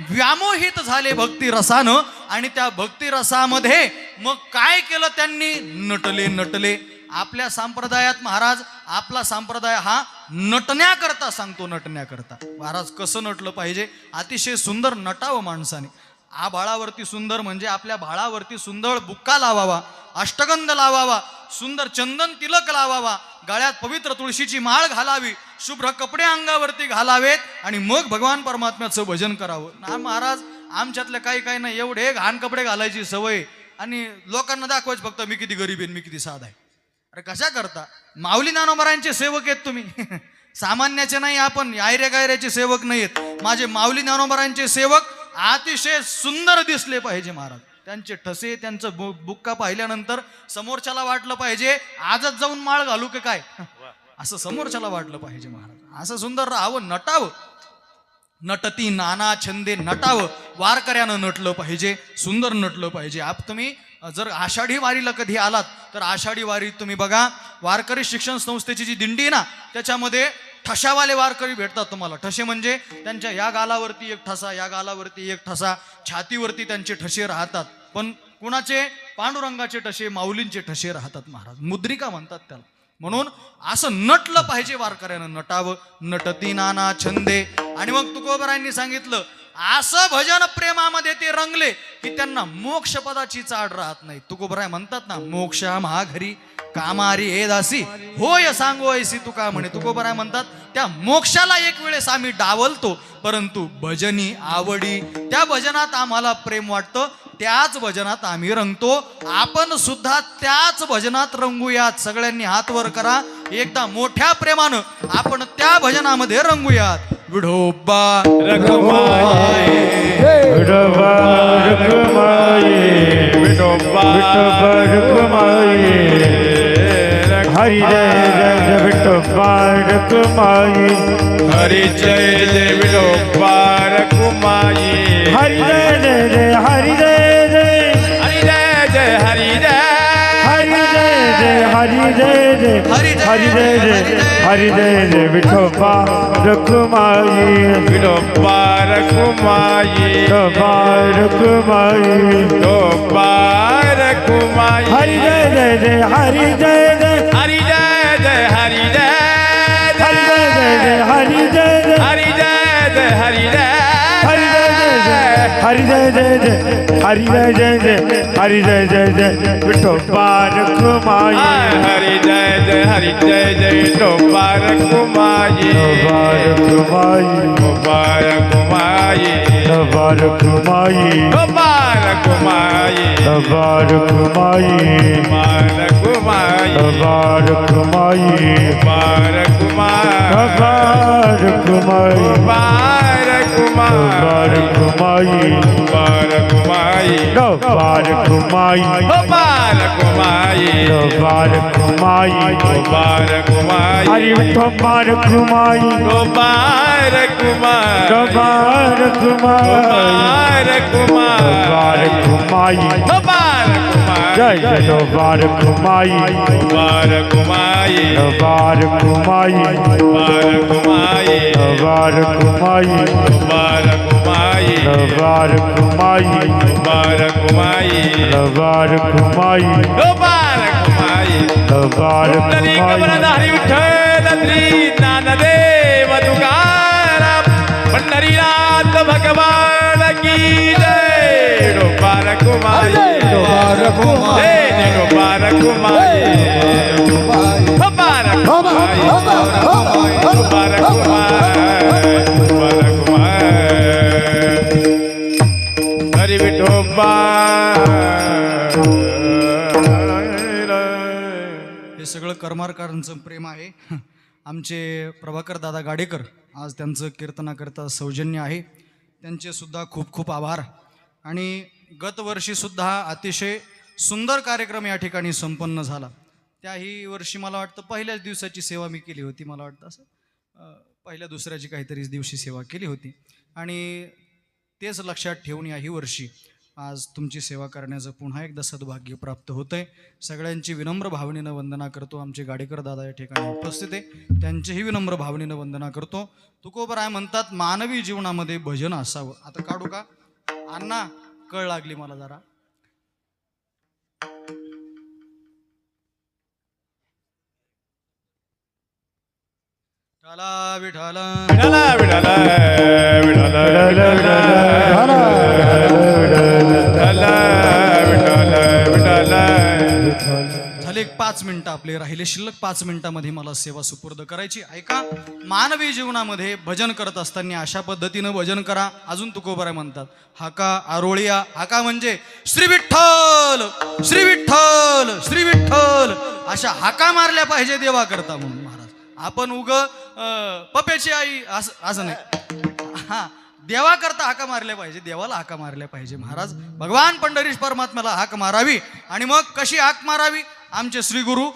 व्यामोहित झाले भक्ती रसानं. आणि त्या भक्ती रसामध्ये मग काय केलं त्यांनी? नटले नटले. आपल्या संप्रदायात महाराज, आपला संप्रदाय हा नटण्याकरता सांगतो, नटण्याकरता. महाराज कसं नटलं पाहिजे? अतिशय सुंदर नटावं माणसाने. आ बाळावरती सुंदर म्हणजे आपल्या बाळावरती सुंदर बुक्का लावावा, अष्टगंध लावावा, सुंदर चंदन तिलक लावावा, गळ्यात पवित्र तुळशीची माळ घालावी, शुभ्र कपडे अंगावरती घालावेत आणि मग भगवान परमात्म्याचं भजन करावं. ना महाराज, आमच्यातल्या काही काही नाही एवढे घाण कपडे घालायची सवय आणि लोकांना दाखवायचं फक्त मी किती गरीब आहे, मी किती साधा आहे. अरे कशा करता? माऊली ज्ञानोबारांचे सेवक आहेत तुम्ही. सामान्याचे नाही, आपण आयऱ्या गायऱ्याचे सेवक नाहीत. माझे माऊली ज्ञानोबारांचे सेवक अतिशय सुंदर दिसले पाहिजे महाराज. त्यांचे ठसे, त्यांचं बुक्का पाहिल्यानंतर समोरच्याला वाटलं पाहिजे आजच जाऊन माळ घालू की काय, असं समोरच्याला वाटलं पाहिजे महाराज. असं सुंदर राहावं, नटावं. नटती नाना छंदे, नटावं. वारकऱ्यानं नटलं पाहिजे, सुंदर नटलं पाहिजे. तुम्ही जर आषाढी वारीला कधी आलात तर आषाढी वारी तुम्ही बघा, वारकरी शिक्षण संस्थेची जी दिंडी आहे ना, त्याच्यामध्ये ठशावाले वारकरी भेटतात तुम्हाला. ठसे म्हणजे त्यांच्या या गालावरती एक ठसा, या गालावरती एक ठसा, छातीवरती त्यांचे ठसे राहतात. पण कुणाचे? पांडुरंगाचे ठसे, माऊलींचे ठसे राहतात महाराज. मुद्रिका म्हणतात त्याला. म्हणून असं नटलं पाहिजे, वारकऱ्यानं नटावं. नटती नाना छंदे. आणि मग तुकोबारायांनी सांगितलं असं भजन प्रेमामध्ये ते रंगले की त्यांना मोक्षपदाची चाड राहत नाही. तुकोबराय म्हणतात ना, मोक्षा महाघरी कामारी हे दासी होय सांगो ऐसी तुका म्हणे. तुकोबराय म्हणतात त्या मोक्षाला एक वेळेस आम्ही डावलतो, परंतु भजनी आवडी, त्या भजनात आम्हाला प्रेम वाटतं, त्याच भजनात आम्ही रंगतो. आपण सुद्धा त्याच भजनात रंगूयात. सगळ्यांनी हात वर करा, एकदा मोठ्या प्रेमानं आपण त्या भजनामध्ये रंगूयात. विढोबा रखमाये विठोबा रखमाये विठोबा रखमाये हरि जय जय विठोबा रखमाये हरि जय जय विठोबा रखमाये हरि जय जय जय हरि जय जय हरि जय जय हरि जय हरि जय जय हरि जय जय हरि जय जय हरि जय जय विठोबा रखमाये विठोबा रखमाये विठोबा रखमाये विठोबा रखमाये हरि जय जय जय हरि जय जय हरि जय जय हरि जय हरि जय जय हरि जय जय हरि जय जय हरि जय हरि जय जय जय हरि जय जय जय हरि जय जय जय विठोबा रखमाये हरि जय जय हरि जय जय Vithoba रखमाये Vithoba रखमाये Vithoba रखमाये Vithoba रखमाये Vithoba रखमाये Vithoba रखमाये Vithoba रखमाये Vithoba रखमाये Vithoba रखमाये Vithoba रखमाये Barakumai, Barakumai, Barakumai, Barakumai, Barakumai, Hari Barakumai, Barakumai, Barakumai, Barakumai, Barakumai, Jai Jai Barakumai, Barakumai, Barakumai, Barakumai, Barakumai, Barakumai, Barakumai, Barakumai, Barakumai, Barakumai, Barakumai. Hari Viఠ્ઠલ Shri Gyandev Tukaram Pandharinath ભગવાન की जय. Barakumai, Barakumai, Barakumai, Hari Viఠોબા करमारकरांचं प्रेम आहे. आमचे प्रभाकर दादा गाडेकर आज त्यांचं कीर्तनाकरता सौजन्य आहे. त्यांचे सुद्धा खूप खूप आभार. आणि गतवर्षीसुद्धा अतिशय सुंदर कार्यक्रम या ठिकाणी संपन्न झाला. त्याही वर्षी मला वाटतं पहिल्याच दिवसाची सेवा मी केली होती. मला वाटतं असं पहिल्या दुसऱ्याची काहीतरी दिवशी सेवा केली होती. आणि तेच लक्षात ठेवून याही वर्षी आज तुमची सेवा करण्याचं पुन्हा एकदा सद्भाग्य प्राप्त होतं आहे. सगळ्यांची विनम्र भावनेनं वंदना करतो. आमचे गाडेकर दादा या ठिकाणी उपस्थित आहे, त्यांचीही विनम्र भावनेनं वंदना करतो. तुकोबराय म्हणतात मानवी जीवनामध्ये भजन असावं. आता काढू का अण्णा? कळ लागली मला जरा. विठाला विठाला झाले 5 मिनिटं आपले राहिले शिल्लक. 5 मिनिटांमध्ये मला सेवा सुपूर्द करायची. ऐका, मानवी जीवनामध्ये भजन करत असताना अशा पद्धतीनं भजन करा. अजून तुकोबराय म्हणतात हाका आरोळिया. हाका म्हणजे श्री विठ्ठल श्री विठ्ठल श्री विठ्ठल अशा हाका मारल्या पाहिजे देवा करता म्हणून. महाराज आपण उग पप्याची आई असं नाही. हा, देवा करता हाका मारल्या पाहिजे, देवाला हाका मारल्या पाहिजे. महाराज भगवान पंढरीश परमात्म्याला हाक मारावी. आणि मग कशी हाक मारावी? आमचे श्री गुरु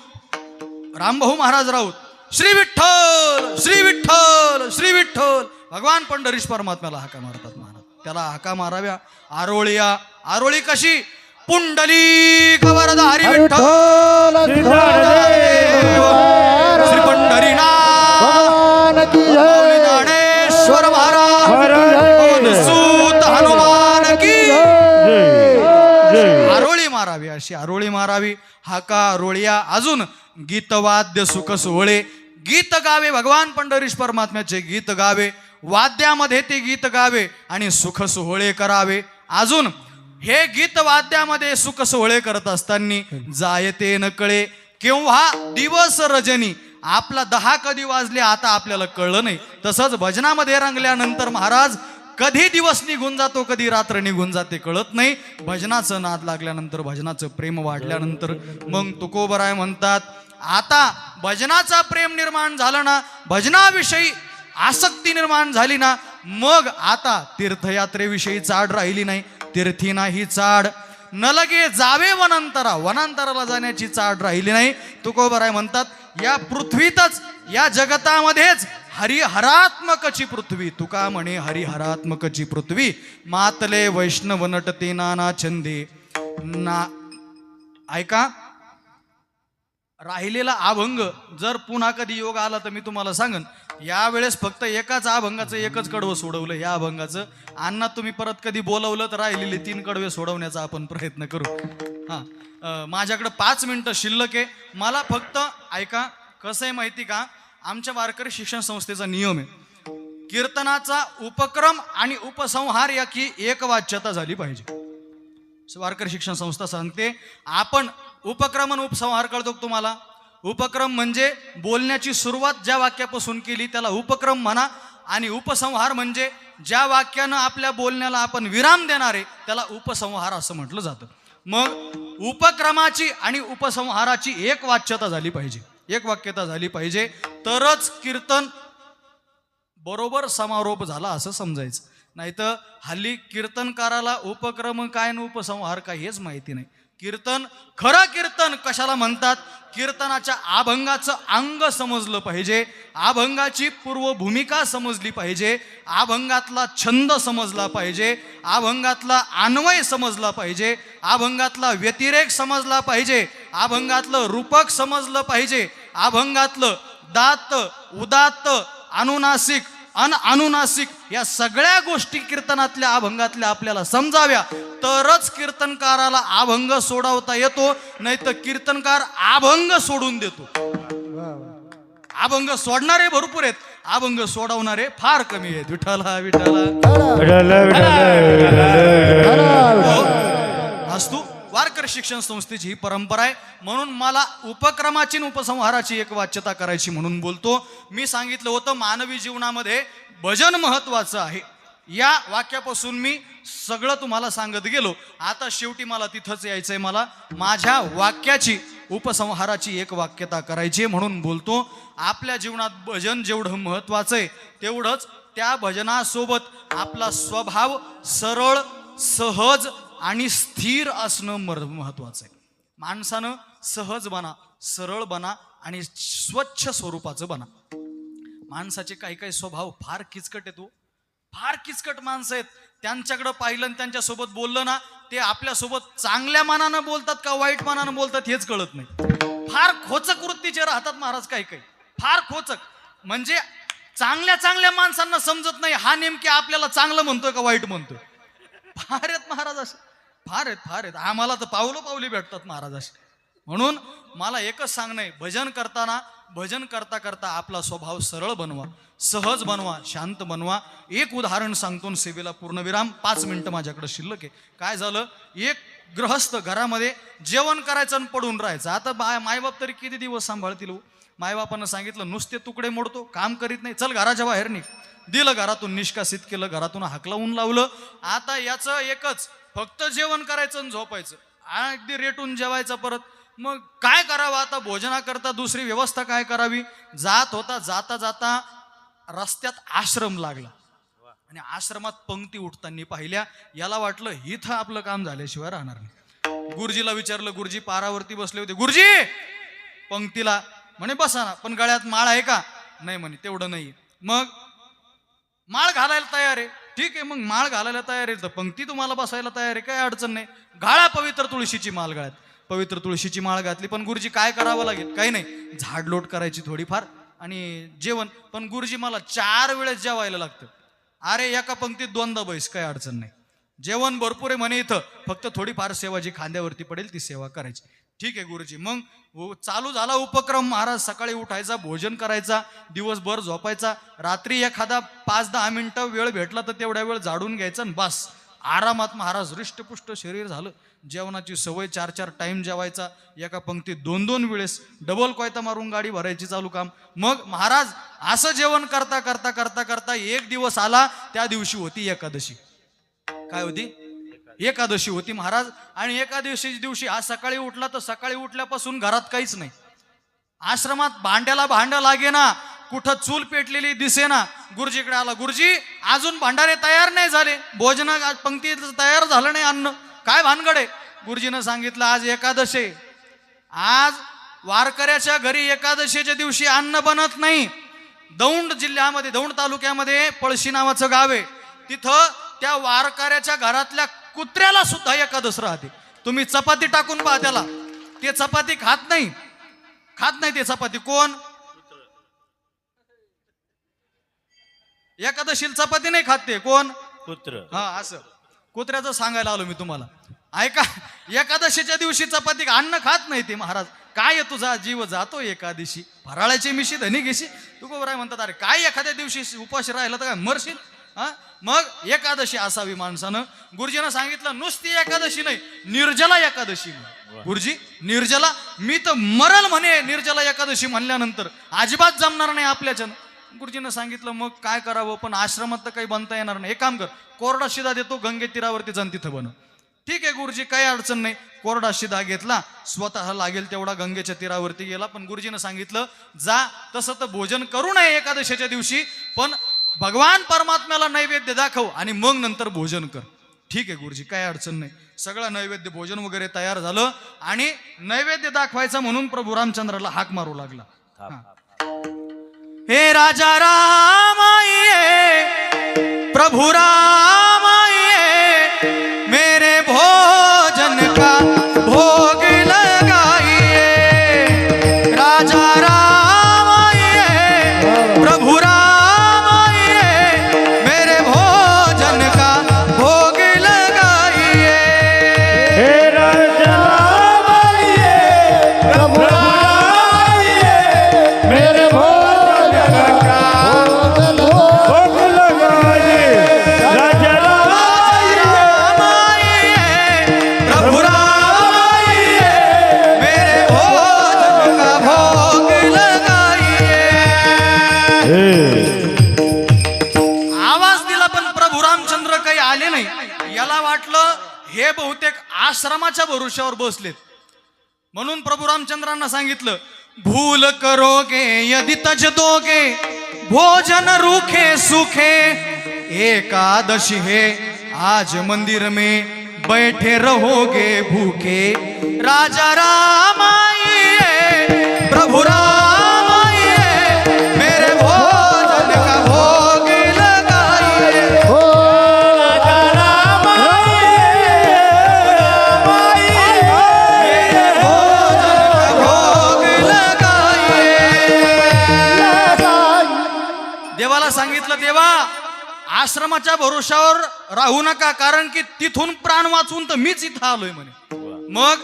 रामभाऊ महाराज राऊत श्री विठ्ठल श्री विठ्ठल श्री विठ्ठल भगवान पंढरीश परमात्म्याला हाका मारतात. महाराज त्याला हाका माराव्या. आरोळिया. आरोळी कशी? पुंडलिक वरदा हरी विठ्ठल श्री पंढरीनाथ ज्ञानेश्वर महाराज सूत हनुमान की. आरोळी मारावी, अशी आरोळी मारावी. हाका आरोळिया. अजून गीतवाद्य सुख सोहळे. गीत गावे, भगवान पंढरीश परमात्म्याचे गीत गावे, वाद्यामध्ये ते गीत गावे आणि सुख सोहळे करावे. अजून हे गीत वाद्यामध्ये सुख सोहळे करत असताना जायते न कळे केव्हा दिवस रजनी. आपला 10 कधी वाजले आता आपल्याला कळलं नाही. तसंच भजनामध्ये रंगल्यानंतर महाराज कधी दिवस निघून जातो, कधी रात्र निघून जाते कळत नाही. भजनाचं नाद लागल्यानंतर, भजनाचं प्रेम वाढल्यानंतर मग तुकोबराय म्हणतात आता भजनाचा प्रेम निर्माण झालं ना, भजनाविषयी आसक्ती निर्माण झाली ना, मग आता तीर्थयात्रेविषयी चाड राहिली नाही. तीर्थी नाही चाड न लगे जावे वनांतरा. वनांतराला जाण्याची चाड राहिली नाही. तुकोबराय म्हणतात या पृथ्वीतच, या जगतामध्येच हरिहरात्मकची पृथ्वी. तुका म्हणे हरिहरात्मकची पृथ्वी. मातले वैष्णव नटते नाना छंदे ना. ऐका, राहिलेला अभंग जर पुन्हा कधी योग आला तर मी तुम्हाला सांगन. यावेळेस फक्त एकाच अभंगाचं एकच कडवं सोडवलं. या अभंगाचं अण्णा तुम्ही परत कधी बोलवलं तर राहिलेले 3 कडवे सोडवण्याचा आपण प्रयत्न करू. हां, माझ्याकडे 5 मिनिटं शिल्लक आहे. मला फक्त ऐका, कसं आहे माहिती का, आमच्या वारकरी शिक्षण संस्थेचा नियम आहे कीर्तनाचा उपक्रम आणि उपसंहार याची एक वाच्यता झाली पाहिजे. वारकरी शिक्षण संस्था सांगते. आपण उपक्रम आणि उपसंहार कळतो तुम्हाला. उपक्रम म्हणजे बोलण्याची सुरुवात ज्या वाक्यापासून केली त्याला उपक्रम म्हणा. आणि उपसंहार म्हणजे ज्या वाक्यानं आपल्या बोलण्याला आपण विराम देणार आहे त्याला उपसंहार असं म्हटलं जातं. मग उपक्रमाची आणि उपसंहाराची एक वाच्यता झाली पाहिजे, एक वाक्यता झाली पाहिजे, तरच कीर्तन बरोबर समारोप झाला असं समजायचं. नाही तर हल्ली कीर्तनकाराला उपक्रम काय आणि उपसंहार काय हेच माहिती नाही. कीर्तन, खरं कीर्तन कशाला म्हणतात? कीर्तनाच्या अभंगाचं अंग समजलं पाहिजे, अभंगाची पूर्वभूमिका समजली पाहिजे, अभंगातला छंद समजला पाहिजे, अभंगातला अन्वय समजला पाहिजे, अभंगातला व्यतिरेक समजला पाहिजे, अभंगातलं रूपक समजलं पाहिजे, अभंगातलं दात्त, उदात्त, अनुनासिक, अनुनासिक या सगळ्या गोष्टी कीर्तनातल्या अभंगातल्या आपल्याला समजाव्या, तरच कीर्तनकाराला अभंग सोडवता येतो. नाही तर कीर्तनकार अभंग सोडून देतो. अभंग सोडणारे भरपूर आहेत, अभंग सोडवणारे फार कमी आहेत. विठ्ठला विठ्ठला असतो. वारकरी शिक्षण संस्थेची ही परंपरा आहे. म्हणून मला उपक्रमाची आणि उपसंहाराची एक वाच्यता करायची म्हणून बोलतो. मी सांगितलं होतं मानवी जीवनामध्ये भजन महत्वाचं आहे. या वाक्यापासून मी सगळं तुम्हाला सांगत गेलो. आता शेवटी मला तिथंच यायचंय. मला माझ्या वाक्याची उपसंहाराची एक वाक्यता करायची म्हणून बोलतो. आपल्या जीवनात भजन जेवढं महत्वाचं आहे तेवढंच त्या भजनासोबत आपला स्वभाव सरळ, सहज आणि स्थिर असणं महत्वाचं आहे. माणसानं सहज बना, सरळ बना आणि स्वच्छ स्वरूपाचं बना. माणसाचे काही काही स्वभाव फार किचकट येतो, फार किचकट माणसं आहेत. त्यांच्याकडं पाहिलं आणि त्यांच्यासोबत बोललं ना, ते आपल्यासोबत चांगल्या मानानं बोलतात का वाईट मानानं बोलतात हेच कळत नाही. फार खोचक वृत्तीचे राहतात महाराज काही काही, फार खोचक. म्हणजे चांगल्या चांगल्या माणसांना समजत नाही हा नेमके आपल्याला चांगलं म्हणतोय का वाईट म्हणतोय. फार आहेत महाराज असे, फार आहेत. आम्हाला तर पावली भेटतात महाराज असे. म्हणून मला एकच सांगणं आहे, भजन करता करता आपला स्वभाव सरळ बनवा, सहज बनवा, शांत बनवा. एक उदाहरण सांगतो, सेवेला पूर्णविराम. 5 मिनिटं माझ्याकडे शिल्लक आहे. काय झालं, एक गृहस्थ घरामध्ये जेवण करायचं आणि पडून राहायचं. आता मायबाप तरी किती दिवस सांभाळतील. मायबापानं सांगितलं नुसते तुकडे मोडतो, काम करीत नाही, चल घराच्या बाहेर निघ. दिलं, घरातून निष्कासित केलं, घरातून हाकलावून लावलं. आता याचं एकच, फक्त जेवण करायचं आणि झोपायचं, अगदी रेटून जेवायचं परत. मग काय करावं आता, भोजनाकरता दुसरी व्यवस्था काय करावी. जाता जाता रस्त्यात आश्रम लागला आणि आश्रमात पंक्ती उठताना पाहिल्या. याला वाटलं इथं आपलं काम झाल्याशिवाय राहणार नाही. गुरुजीला विचारलं, गुरुजी पारावरती बसले होते. गुरुजी पंक्तीला, म्हणे बसा ना, पण गळ्यात माळ आहे का. नाही म्हणे तेवढं नाही. मग माळ घालायला तयार आहे, ठीक आहे, मग माळ घालायला तयार आहे तर पंक्ती तुम्हाला बसायला तयार आहे, काय अडचण नाही. घाला पवित्र तुळशीची माळ गळ्यात. पवित्र तुळशीची माळ घातली. पण गुरुजी काय करावं लागेल, काही नाही, झाडलोट करायची थोडीफार आणि जेवण. पण गुरुजी मला 4 वेळेस जेवायला लागतं. अरे एका पंक्तीत 2दा बैस, काय अडचण नाही, जेवण भरपूर आहे म्हणे इथं, फक्त थोडीफार सेवा जी खांद्यावरती पडेल ती सेवा करायची. ठीक आहे गुरुजी. मग चालू झाला उपक्रम. महाराज सकाळी उठायचा, भोजन करायचा, दिवसभर झोपायचा, रात्री एखादा 5-10 मिनिटं वेळ भेटला तर तेवढ्या वेळ झाडून घ्यायचं आणि बस आरामात महाराज हृष्टपुष्ट शरीर झालं. जेवणाची सवय, 4-4 टाइम जेवायचा, एका पंक्तीत 2-2 वेळेस डबल कोयता मारून गाडी भरायची, चालू काम. मग महाराज असं जेवण करता करता करता करता एक दिवस आला, त्या दिवशी होती एकादशी. काय होती, एकादशी होती महाराज. आणि एकादशी दिवशी आज सकाळी उठला तर सकाळी उठल्यापासून घरात काहीच नाही. आश्रमात भांड्याला भांड लागे ना, कुठं चूल पेटलेली दिसे ना. गुरुजीकडे आला, गुरुजी अजून भांडारे तयार नाही झाले, भोजना पंक्ती तयार झालं नाही अन्न, काय भानगडे. गुरुजीनं सांगितलं आज एकादशी, आज वारकऱ्याच्या घरी एकादशीच्या दिवशी अन्न बनत नाही. दौंड जिल्ह्यामध्ये, दौंड तालुक्यामध्ये पळशी नावाचं गाव आहे, तिथं त्या वारकऱ्याच्या घरातल्या कुत्र्याला सुद्धा एकादश राहते. तुम्ही चपाती टाकून पहा त्याला, ते चपाती खात नाही ते चपाती. कोण एकादशीला चपाती नाही खात, ते कोण, कुत्र. हा असं कुत्र्याचं सांगायला आलो मी तुम्हाला. ऐका, एकादशीच्या दिवशी चपाती अन्न खात नाही ते महाराज. काय तुझा जीव जातो एकादशी, फराळाची मिशी धनी घेशी. तू गोबराय म्हणतात, अरे काय एखाद्या दिवशी उपाशी राहिला तर काय मरशील. मग एकादशी असावी माणसानं. गुरुजीनं सांगितलं नुसती एकादशी नाही, निर्जला एकादशी. गुरुजी निर्जला, मी तर मरल म्हणे निर्जला एकादशी म्हणल्यानंतर, अजिबात जमणार नाही आपल्याच्यानं. गुरुजीनं सांगितलं मग काय करावं, पण आश्रमात तर काही बनता येणार नाही, एक काम कर, कोरडा शिदा देतो, गंगे तीरावरती जाऊन तिथं बनव. ठीक आहे गुरुजी, काही अडचण नाही. कोरडा शिदा घेतला, स्वतः लागेल तेवढा गंगेच्या तीरावरती गेला. पण गुरुजीनं सांगितलं जा, तसं तर भोजन करू नये एकादशीच्या दिवशी, पण भगवान परमात्म्याला नैवेद्य दाखव आणि मग नंतर भोजन कर. ठीक आहे गुरुजी, काही अडचण नाही. सगळं नैवेद्य भोजन वगैरे तयार झालं आणि नैवेद्य दाखवायचा म्हणून प्रभू रामचंद्राला हाक मारू लागला. हे राजा राम आइए, प्रभु राम आइए, मेरे भोजन का भोग लगाइए. राजा राम आइए, प्रभु राम आइए, मेरे भोजन का भोग लगाइए. हे राजा राम आइए, प्रभु राम आइए, मेरे भोजन का भोग लगाइए. राजा राम आइए, प्रभु राम आइए, मेरे भोजन का भोग लगाइए. आवाज दिला पण प्रभू रामचंद्र काही आले नाही. याला वाटलं हे बहुतेक आश्रमाच्या भरोश्यावर बसलेत. म्हणून प्रभू रामचंद्रांना सांगितलं, भूल करोगे यदि तज दोगे भोजन रूखे सूखे, एकादशी है आज मंदिर में बैठे रहोगे भूखे। राजा राम आइए प्रभु राम आइए, मेरे भोजन का भोग लगाइए। हो राजा राम मेरे भोजन का भोग लगाइए। देवाला सांगितलं, देवा आश्रमाच्या भरोशावर राहू नका, कारण की तिथून प्राण वाचून तर मीच इथं आलोय म्हणे। मग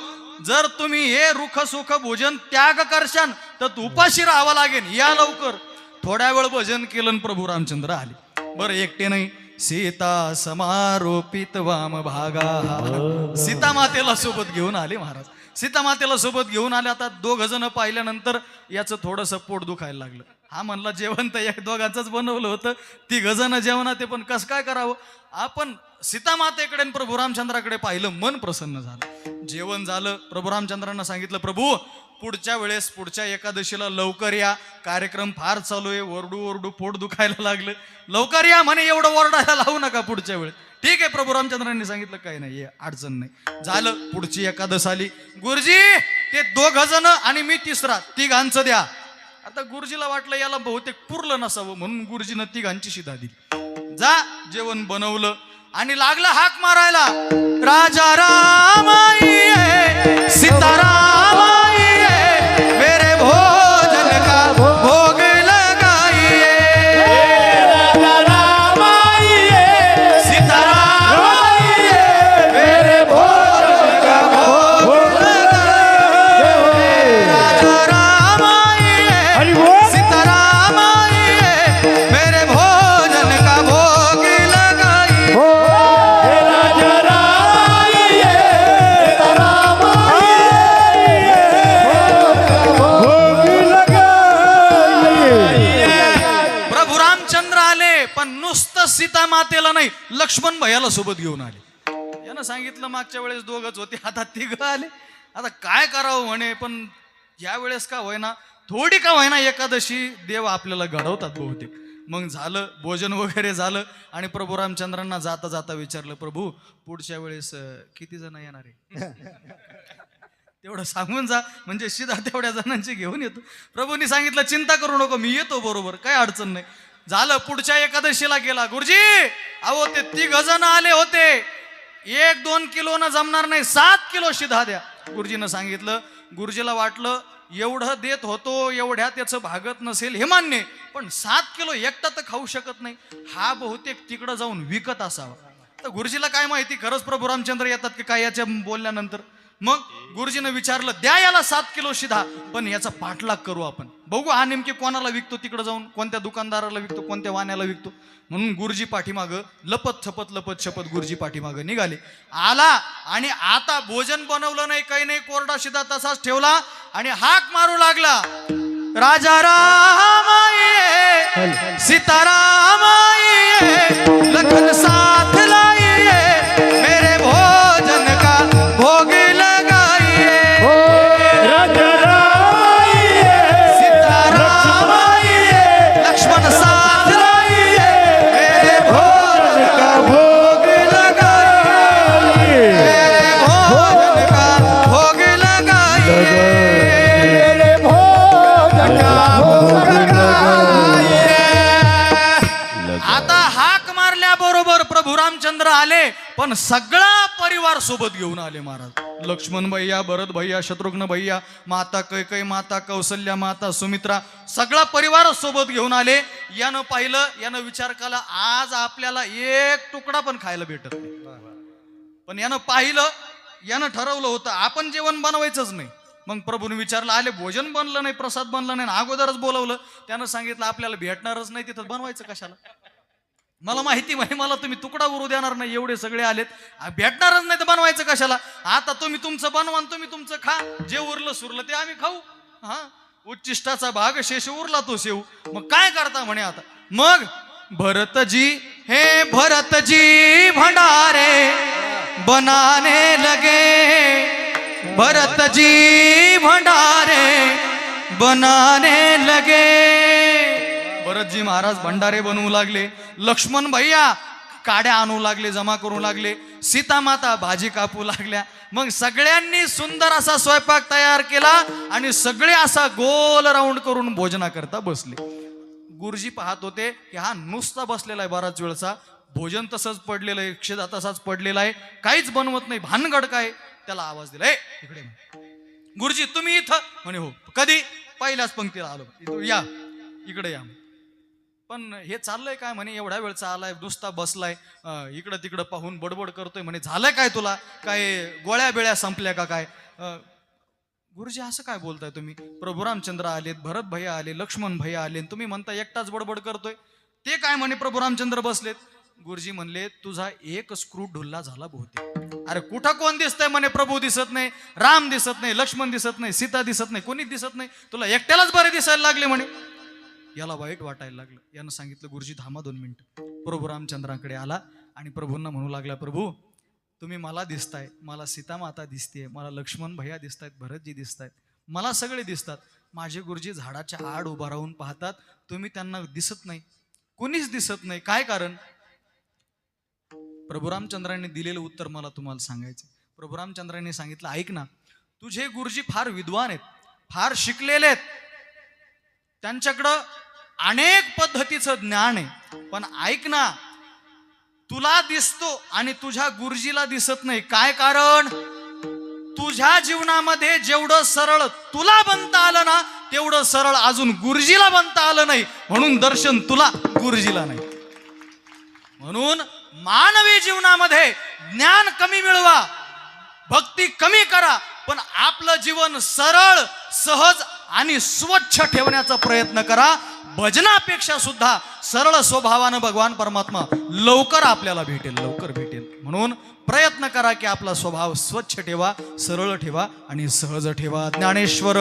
जर तुम्ही हे रुख सुख भोजन त्याग करशान तर उपाशी राहावं लागेल, या लवकर। थोड्या वेळ भजन केलं आणि प्रभू रामचंद्र आले। बरं एकटे नाही, सीता समारोपित वाम भागा, सीता मातेला सोबत घेऊन आले महाराज। सीता मातेला सोबत घेऊन आले। आता दोघ जण पाहिल्यानंतर याचं थोडंसं पोट दुखायला लागलं। हा म्हणला जेवण तर एक दोघांचंच बनवलं होतं, ती गजन जेवण ते पण कसं काय करावं। आपण सीता मातेकडे आणि प्रभू रामचंद्राकडे पाहिलं, मन प्रसन्न झालं। जेवण झालं, प्रभू रामचंद्रांना सांगितलं, प्रभू पुढच्या वेळेस पुढच्या एकादशीला लवकर या, कार्यक्रम फार चालू आहे, ओरडू ओरडू पोट दुखायला लागलं, लवकर या म्हणे, एवढं ओरडायला लावू नका पुढच्या वेळेस। ठीक आहे, प्रभू रामचंद्रांनी सांगितलं काही नाही, अडचण नाही। झालं, पुढची एकादश आली। गुरुजी ते दोघ जण आणि मी तिसरा, तिघांचं द्या। आता गुरुजीला वाटलं याला बहुतेक पुरलं नसावं, म्हणून गुरुजीनं तिघांची शिधा दिली। जा, जेवण बनवलं आणि लागला हाक मारायला, राजा राम आइए सीताराम आइए, मेरे भोजन का भोग लगाइए। राजा राम आइए सीताराम आइए, मेरे भोजन का भोग लगाइए। राजा राम आइए हरि बोल। सीताराम आइए, मेरे भोजन का भोग लगाइए। हो राजा राम आइए राम भोग लगाइए। प्रभू रामचंद्र आले, पण नुसतं सीता मातेला नाही, लक्ष्मण भैयाला सोबत घेऊन आले। यानं सांगितलं मागच्या वेळेस दोघच होते, आता तिघ आले, आता काय करावं म्हणे। पण या वेळेस का होईना, थोडी का होईना एकादशी देव आपल्याला घडवतात बहुतेक। मग झालं, भोजन वगैरे झालं आणि प्रभू रामचंद्रांना जाता जाता विचारलं, प्रभू पुढच्या वेळेस किती जण येणार आहे तेवढं सांगून जा, म्हणजे शिदा तेवढ्या जणांची घेऊन येतो। प्रभूंनी सांगितलं, चिंता करू नको, मी येतो बरोबर, काय अडचण नाही। झालं, पुढच्या एकादशीला गेला। गुरुजी अहो ते तिघ जण आले होते, 1-2 किलोनं जमणार नाही, 7 किलो शिधा द्या। गुरुजीनं सांगितलं। गुरुजीला वाटलं एवढं देत होतो, एवढ्या त्याचं भागत नसेल हे मान्य, पण 7 किलो एकटा तर खाऊ शकत नाही, हा बहुतेक तिकडं जाऊन विकत असावा। तर गुरुजीला काय माहिती खरंच प्रभू रामचंद्र येतात की काय याच्या बोलल्यानंतर। मग गुरुजीनं विचारलं, द्या याला 7 किलो शिधा, पण याचा पाठलाग करू आपण, बघू हा नेमके कोणाला विकतो, तिकडे जाऊन कोणत्या दुकानदाराला विकतो, कोणत्या वाण्याला विकतो। म्हणून गुरुजी पाठीमागं लपत छपत गुरुजी पाठीमागं निघाले। आला आणि आता भोजन बनवलं नाही, काही नाही, कोरडा शिधा तसाच ठेवला आणि हाक मारू लागला, राजा राम आइए सीताराम आइए, लखन साथ लाइए, मेरे भोजन का भोग लगाइए। राजा राम आइए, सीताराम आइए, लक्ष्मण साथ लाइए, मेरे भोजन का भोग लगाइए। मेरे भोजन का भोग लगाइए। मेरे भोजन का भोग लगाइए। आता हाक मारल्याबरोबर प्रभू रामचंद्र आले, पण सगळा परिवार सोबत घेऊन आले महाराज। लक्ष्मण भैया, भरत भैया, शत्रुघ्न भैया, माता कैकेयी, माता कौसल्या, माता सुमित्रा, सगळा परिवार सोबत घेऊन आले। यानं पाहिलं, यानं विचार केला, आज आपल्याला एक तुकडा पण खायला भेटत नाही। पण यानं पाहिलं, यानं ठरवलं होतं आपण जेवण बनवायचंच नाही। मग प्रभूने विचारलं, आले भोजन बनलं नाही, प्रसाद बनला नाही, अगोदरच बोलवलं। त्यानं सांगितलं आपल्याला भेटणारच नाही, तिथं बनवायचं कशाला, मला माहिती म्हणे, मला तुम्ही तुकडा उरू देणार नाही, एवढे सगळे आलेत, भेटणारच नाही तर बनवायचं कशाला। आता तुम्ही तुमचं बनवा, तुम्ही तुमचं खा, जे उरलं सुरलं ते आम्ही खाऊ। हा, उच्चिष्टाचा भाग शेष उरला तो शेव, मग काय करता म्हणे आता। मग भरतजी, हे भरतजी भंडारे बनाने लगे, भरत जी भंडारे बनाने लगे. भरतजी महाराज भंडारे बनवू लागले. लक्ष्मण भैया काड्या आणू लागले, जमा करू लागले. सीता माता भाजी कापू लागल्या. मग सगळ्यांनी सुंदर असा स्वयंपाक तयार केला आणि सगळे असा गोल राऊंड करून भोजना करता बसले. गुरुजी पाहत होते की हा नुसता बसलेला आहे बराच वेळचा, भोजन तसंच पडलेलं आहे, क्षदा तसाच पडलेला आहे, काहीच बनवत नाही, भानगड काय. त्याला आवाज दिला, इकडे. गुरुजी तुम्ही इथं? म्हणे हो. कधी? पहिल्याच पंक्तीला आलो. या इकडे या. पण हे चाललंय काय? म्हणे एवढ्या वेळचा आलाय, नुसता बसलाय, इकडं तिकडं पाहून बडबड करतोय. म्हणे झालंय काय तुला? काय गोळ्या बिळ्या संपल्या का काय? गुरुजी असं काय बोलताय तुम्ही? प्रभू रामचंद्र आलेत, भरत भैया आले, लक्ष्मण भैया आले, तुम्ही म्हणता एकटाच बडबड करतोय. ते काय म्हणे प्रभू रामचंद्र बसलेत. गुरुजी म्हणले तुझा एक स्क्रू ढुल्ला झाला बहुतेक. अरे कुठं कोण दिसतंय? म्हणे प्रभू दिसत नाही, राम दिसत नाही, लक्ष्मण दिसत नाही, सीता दिसत नाही, कोणी दिसत नाही, तुला एकट्यालाच बरे दिसायला लागले म्हणे. याला वाईट वाटायला लागलं. यानं सांगितलं गुरुजी थांबा 2 मिनिटं. प्रभू रामचंद्राकडे आला आणि प्रभूंना म्हणू लागला, प्रभू तुम्ही मला दिसताय, मला सीता माता दिसते, मला लक्ष्मण भैया दिसतायत, भरतजी दिसतायत, मला सगळे दिसतात. माझे गुरुजी झाडाच्या आड उभा राहून पाहतात, तुम्ही त्यांना दिसत नाही, कोणीच दिसत नाही, काय कारण? प्रभू रामचंद्रांनी दिलेलं उत्तर मला तुम्हाला सांगायचं. प्रभू रामचंद्रांनी सांगितलं, ऐक ना, तुझे गुरुजी फार विद्वान आहेत, फार शिकलेले आहेत, त्यांच्याकडं अनेक पद्धतीचं ज्ञान आहे, पण ऐक ना, तुला दिसतो आणि तुझ्या गुरुजीला दिसत नाही. काय कारण? तुझ्या जीवनामध्ये जेवढं सरळ तुला बनता आलं ना, तेवढं सरळ अजून गुरुजीला बनता आलं नाही, म्हणून दर्शन तुला, गुरुजीला नाही. म्हणून मानवी जीवनामध्ये ज्ञान कमी मिळवा, भक्ती कमी करा, पण आपलं जीवन सरळ, सहज आणि स्वच्छ ठेवण्याचा प्रयत्न करा. भजनापेक्षा सुद्धा सरळ स्वभावानं भगवान परमात्मा लवकर आपल्याला भेटेल, लवकर भेटेल. म्हणून प्रयत्न करा की आपला स्वभाव स्वच्छ ठेवा, सरळ ठेवा आणि सहज ठेवा. ज्ञानेश्वर